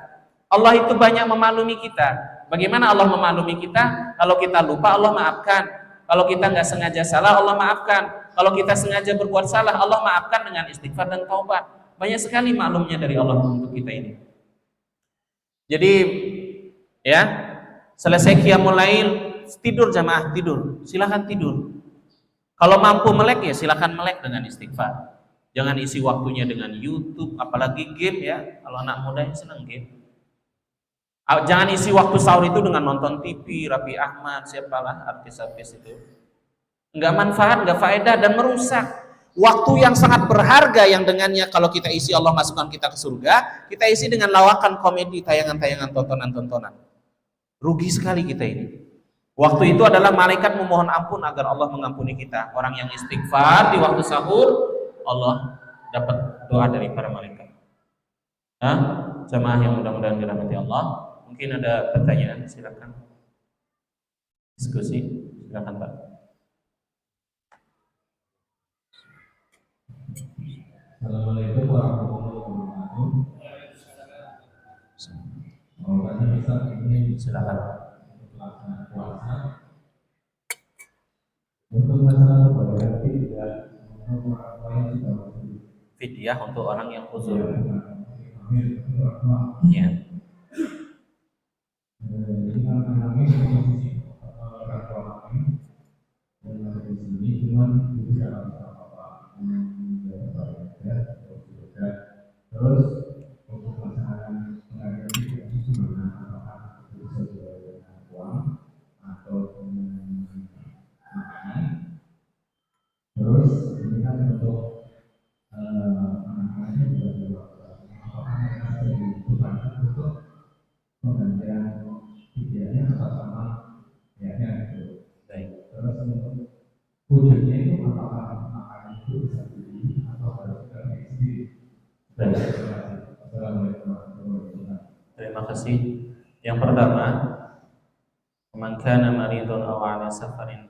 Allah itu banyak memaklumi kita. Bagaimana Allah memaklumi kita? Kalau kita lupa, Allah maafkan. Kalau kita nggak sengaja salah, Allah maafkan. Kalau kita sengaja berbuat salah, Allah maafkan dengan istighfar dan taubat. Banyak sekali maklumnya dari Allah untuk kita ini. Jadi, ya, selesai qiyamul lail, tidur jamaah, tidur. Silakan tidur. Kalau mampu melek, ya silakan melek dengan istighfar. Jangan isi waktunya dengan YouTube, apalagi game, ya. Kalau anak muda yang senang game. Jangan isi waktu sahur itu dengan nonton TV, Raffi Ahmad, siapalah artis-artis itu. Enggak manfaat, enggak faedah, dan merusak waktu yang sangat berharga yang dengannya kalau kita isi Allah masukkan kita ke surga, kita isi dengan lawakan komedi, tayangan-tayangan, tontonan-tontonan. Rugi sekali kita ini. Waktu itu adalah malaikat memohon ampun agar Allah mengampuni kita. Orang yang istighfar di waktu sahur, Allah dapat doa dari para malaikat. Jamaah yang mudah-mudahan dirahmati Allah. Mungkin ada pertanyaan, silakan. Diskusi, silakan Pak. Assalamualaikum warahmatullahi wabarakatuh. Tanya Ustaz, ini Silakan. untuk pelaksanaan puasa. Untuk masalah berarti tidak menurut apa yang sudah masuk. Fidyah untuk orang yang uzur. Ya. Ya. Ini kan kami posisi orang tua kami dan ada di sini cuma itu tidak apa-apa. Terus untuk pelaksanaan pengajian ini gimana? Apakah itu sesuai dengan uang atau dengan makanan? Terus ini kan untuk anak-anaknya juga apakah mereka sudah dibutuhkan untuk penggantian idealnya atau sama ya gitu. Baik. Terus untuk wujudnya itu apakah makanan itu bisa dibeli atau harus dibeli sendiri? Baik. Assalamualaikum warahmatullahi wabarakatuh. Terima kasih. Yang pertama, man kana maridun aw 'ala safarin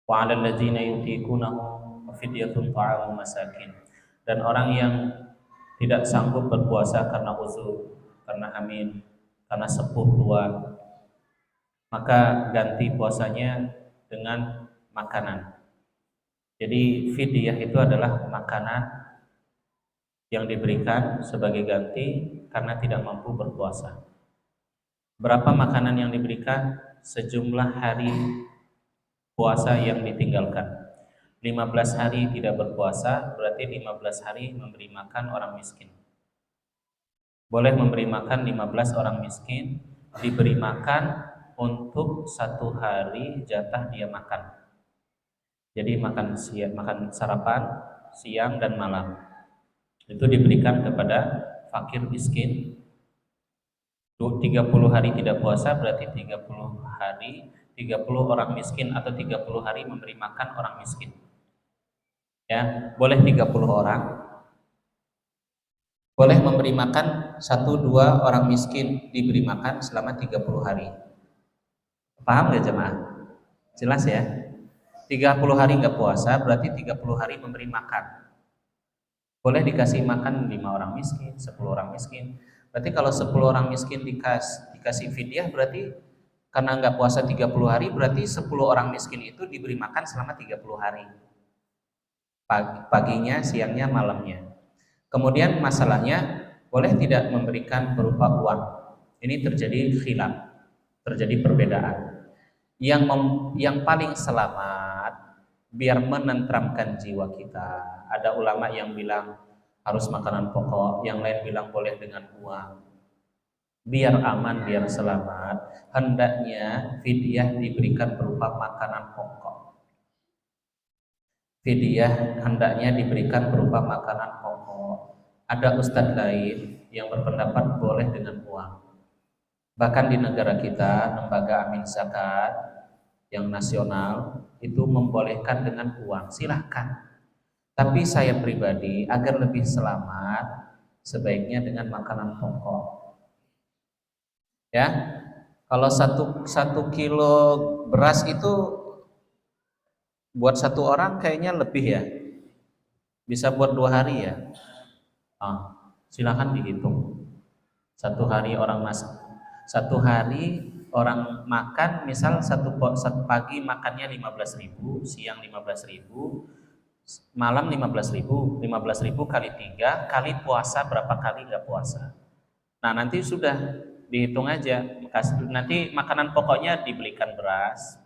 wa 'alal ladzina yutiqunahu fidyatun ta'amu masakin. Dan orang yang tidak sanggup berpuasa karena uzur, karena hamil, karena sepuh tua, maka ganti puasanya dengan makanan. Jadi fidyah itu adalah makanan yang diberikan sebagai ganti karena tidak mampu berpuasa. Berapa makanan yang diberikan? Sejumlah hari puasa yang ditinggalkan. 15 hari tidak berpuasa, berarti 15 hari memberi makan orang miskin. Boleh memberi makan 15 orang miskin, diberi makan untuk 1 hari jatah dia makan. Jadi makan siang, makan sarapan, siang dan malam. Itu diberikan kepada fakir miskin. 30 hari tidak puasa berarti 30 hari 30 orang miskin atau 30 hari memberi makan orang miskin. Ya, boleh 30 orang. Boleh memberi makan 1-2 orang miskin diberi makan selama 30 hari. Paham gak jemaah? Jelas ya? 30 hari nggak puasa berarti 30 hari memberi makan. Boleh dikasih makan 5 orang miskin, 10 orang miskin. Berarti kalau 10 orang miskin dikasih fidyah berarti karena nggak puasa 30 hari berarti 10 orang miskin itu diberi makan selama 30 hari. Paginya, siangnya, malamnya. Kemudian masalahnya boleh tidak memberikan berupa uang. Ini terjadi khilaf, terjadi perbedaan. Yang paling selamat biar menenteramkan jiwa kita. Ada ulama yang bilang harus makanan pokok, yang lain bilang boleh dengan uang. Biar aman, biar selamat, hendaknya fidyah diberikan berupa makanan pokok. Fidyah hendaknya diberikan berupa makanan pokok. Ada ustadz lain yang berpendapat boleh dengan uang. Bahkan di negara kita, lembaga amin zakat yang nasional itu membolehkan dengan uang. Silahkan. Tapi saya pribadi agar lebih selamat sebaiknya dengan makanan pokok. Ya, kalau 1 kilo beras itu buat 1 orang kayaknya lebih ya. Bisa buat 2 hari ya. Silahkan dihitung. 1 hari orang masak. 1 hari orang makan, misal satu pagi makannya 15.000, siang 15.000, malam 15.000, 15.000 kali 3 kali puasa berapa kali nggak puasa. Nah nanti sudah dihitung aja. Nanti makanan pokoknya dibelikan beras,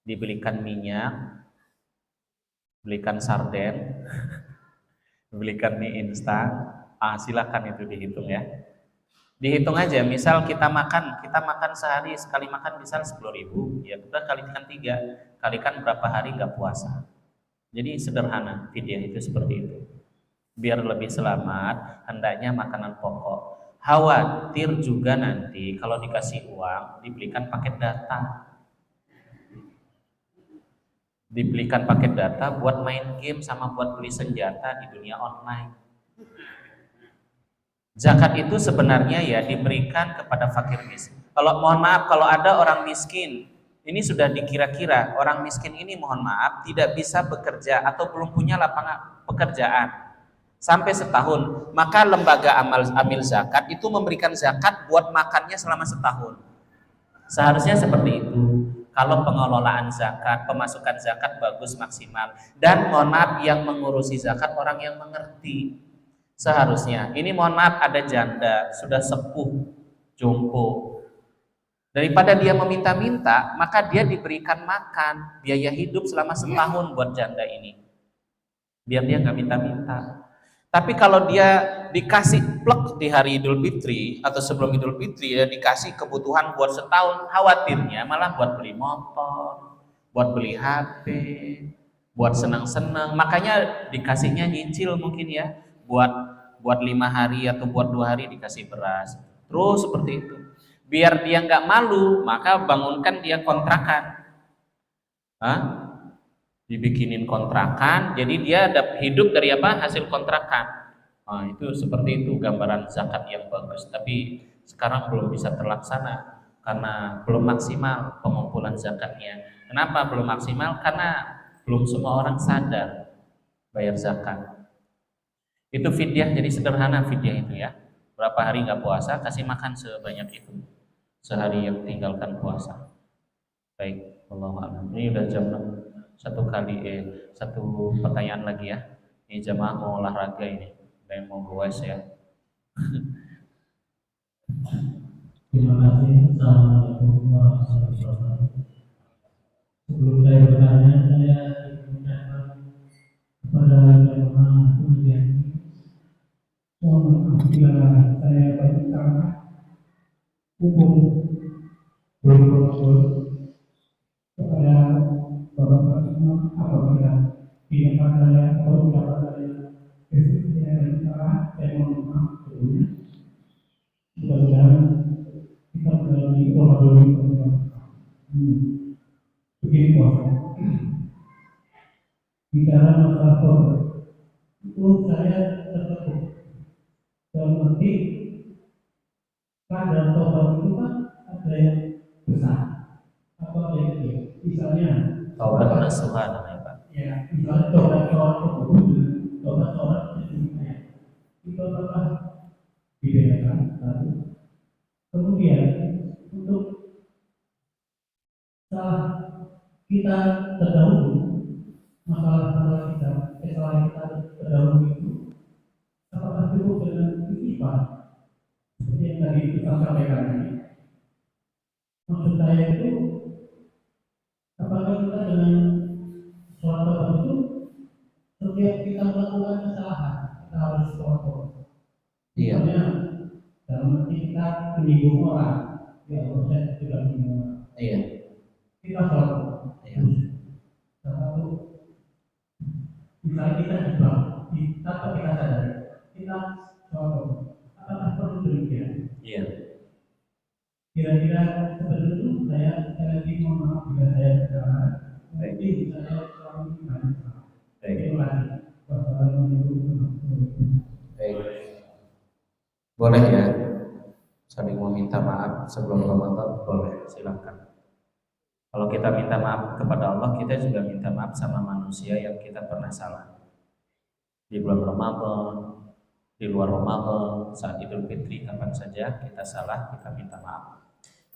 dibelikan minyak, belikan sarden, belikan mie instan. Silakan itu dihitung ya. Dihitung aja, misal kita makan sehari sekali makan misal 10.000, ya kita kalikan 3, kalikan berapa hari nggak puasa. Jadi sederhana fidyah itu seperti itu. Biar lebih selamat, hendaknya makanan pokok. Khawatir juga nanti kalau dikasih uang dibelikan paket data. Dibelikan paket data buat main game sama buat beli senjata di dunia online. Zakat itu sebenarnya ya diberikan kepada fakir miskin. Kalau mohon maaf, kalau ada orang miskin ini sudah dikira-kira orang miskin ini mohon maaf tidak bisa bekerja atau belum punya lapangan pekerjaan sampai setahun, maka lembaga amil zakat itu memberikan zakat buat makannya selama setahun. Seharusnya seperti itu. Kalau pengelolaan zakat, pemasukan zakat bagus maksimal, dan mohon maaf yang mengurusi zakat orang yang mengerti. Seharusnya ini mohon maaf ada janda sudah sepuh jompo, daripada dia meminta-minta maka dia diberikan makan biaya hidup selama setahun buat janda ini biar dia nggak minta-minta. Tapi kalau dia dikasih plek di hari Idul Fitri atau sebelum Idul Fitri, dia dikasih kebutuhan buat setahun, khawatirnya malah buat beli motor, buat beli HP, buat senang-senang. Makanya dikasihnya nyicil mungkin ya, buat 5 hari atau buat 2 hari dikasih beras. Terus seperti itu. Biar dia nggak malu, maka bangunkan dia kontrakan. Dibikinin kontrakan, jadi dia hidup dari apa? Hasil kontrakan. Itu seperti itu gambaran zakat yang bagus. Tapi sekarang belum bisa terlaksana karena belum maksimal pengumpulan zakatnya. Kenapa belum maksimal? Karena belum semua orang sadar bayar zakat. Itu fidyah, jadi sederhana fidyah itu ya. Berapa hari nggak puasa, kasih makan sebanyak itu. Sehari yang tinggalkan puasa. Baik, Wallahu a'lam. Ini udah jam 6. Satu pertanyaan lagi ya. Ini jamaah mau olahraga ini. Ada yang mau goes ya. Terima kasih. Assalamualaikum warahmatullahi wabarakatuh. Sebelum saya bertanya, saya mengucapkan kepada jamaah kemudian mohon maaf bila saya banyak salah hukum belum betul kepada Bapak semua apabila tidak ada atau tidak ada yang salah, saya mohon maaf sebelumnya. Mudah-mudahan kita mengalami Ramadan begini puasa. Bicara masalah korban itu saya tertekan dalam arti kadar korban itu kan ada yang besar atau ada yang kecil. Misalnya Taubat nasuha namanya Pak. ya, misalnya taubat orang itu adalah dibedakan. Kemudian untuk salah kita terdahulu, masalah kita, kesalahan kita terdahulu itu, apakah cukup dengan istighfar seperti yang tadi kita sampaikan tadi? Maksud saya itu, apakah kita dengan sholat taubat itu setiap kita melakukan kesalahan kita harus sholat taubat? Iya. Misalnya dalam arti kita menyinggung orang, ya Allah saya tidak menyinggung orang. Iya. Kita sholat taubat. Iya. Satu, misalnya kita jebak, tanpa kita sadari, kita sholat taubat. Apakah perlu demikian? Iya. Kira-kira seperti itu saya lagi mohon maaf bila saya salah. Mungkin saya selalu banyak salah. Terima kasih. Wassalamualaikum warahmatullahi wabarakatuh. Baik. Boleh ya saling meminta maaf sebelum Ramadan, boleh, silakan. Kalau kita minta maaf kepada Allah, kita juga minta maaf sama manusia yang kita pernah salah. Di bulan Ramadan, di luar Ramadan, saat Idul Fitri, kapan saja kita salah, kita minta maaf.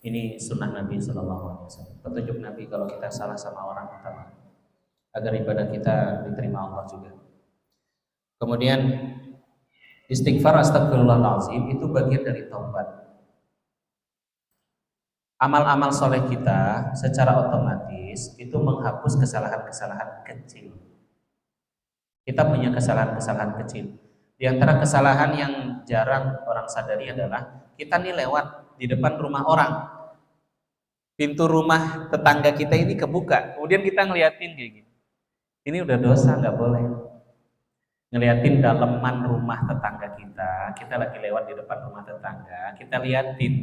Ini sunnah Nabi SAW. Petunjuk Nabi kalau kita salah sama orang minta maaf, agar ibadah kita diterima Allah juga. Kemudian istighfar astagfirullahaladzim itu bagian dari taubat. Amal-amal soleh kita secara otomatis itu menghapus kesalahan-kesalahan kecil. Kita punya kesalahan-kesalahan kecil. Di antara kesalahan yang jarang orang sadari adalah kita nih lewat di depan rumah orang, pintu rumah tetangga kita ini kebuka, kemudian kita ngeliatin kayak gini. Ini udah dosa, nggak boleh. Ngeliatin daleman rumah tetangga kita lagi lewat di depan rumah tetangga, kita liatin,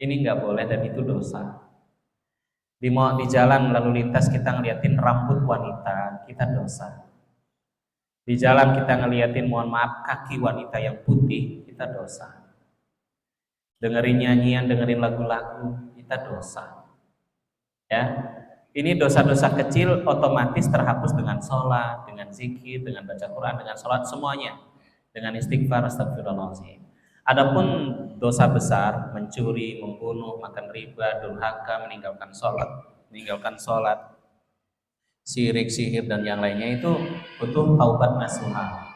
ini nggak boleh dan itu dosa. Di jalan lalu lintas kita ngeliatin rambut wanita, kita dosa. Di jalan kita ngeliatin mohon maaf kaki wanita yang putih, kita dosa. Dengerin nyanyian, dengerin lagu-lagu, kita dosa. Ya, ini dosa-dosa kecil otomatis terhapus dengan sholat, dengan zikir, dengan baca Quran, dengan sholat, semuanya, dengan istighfar, astagfirullahaladzim. Adapun dosa besar, mencuri, membunuh, makan riba, durhaka, meninggalkan sholat, syirik, sihir, dan yang lainnya itu butuh taubat nasuha.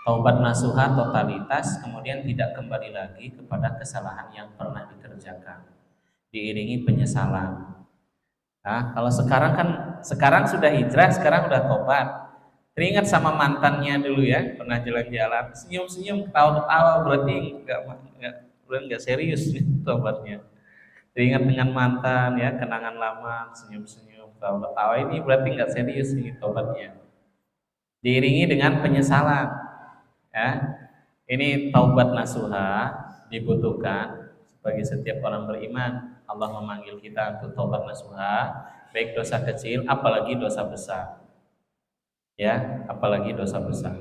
Taubat nasuha totalitas, kemudian tidak kembali lagi kepada kesalahan yang pernah dikerjakan, diiringi penyesalan. Nah, kalau sekarang sudah hijrah, sekarang udah tobat. Teringat sama mantannya dulu ya, pernah jalan-jalan, senyum-senyum, ketawa-ketawa, berarti nggak serius tobatnya. Teringat dengan mantan ya, kenangan lama, senyum-senyum, ketawa-ketawa, ini berarti nggak serius ini tobatnya. Diiringi dengan penyesalan. Ya, ini taubat nasuha dibutuhkan bagi setiap orang beriman. Allah memanggil kita untuk taubat nasuha, baik dosa kecil, apalagi dosa besar. Ya, apalagi dosa besar.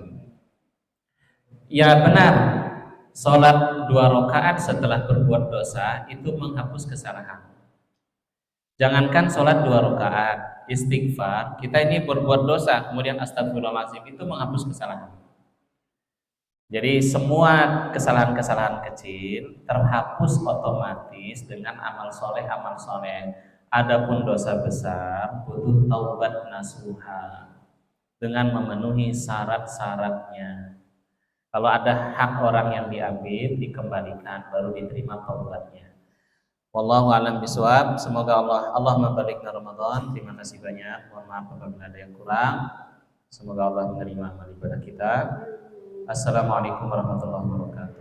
Ya benar, sholat 2 rakaat setelah berbuat dosa itu menghapus kesalahan. Jangankan sholat 2 rakaat, istighfar, kita ini berbuat dosa, kemudian astagfirullahaladzim, itu menghapus kesalahan. Jadi semua kesalahan-kesalahan kecil terhapus otomatis dengan amal soleh. Adapun dosa besar butuh taubat nasuha dengan memenuhi syarat-syaratnya. Kalau ada hak orang yang diambil, dikembalikan, baru diterima taubatnya. Wallahu a'lam bishawab. Semoga Allah membalikna Ramadan. Terima kasih banyak. Mohon maaf apabila ada yang kurang. Semoga Allah menerima amal ibadah kita. Assalamualaikum warahmatullahi wabarakatuh.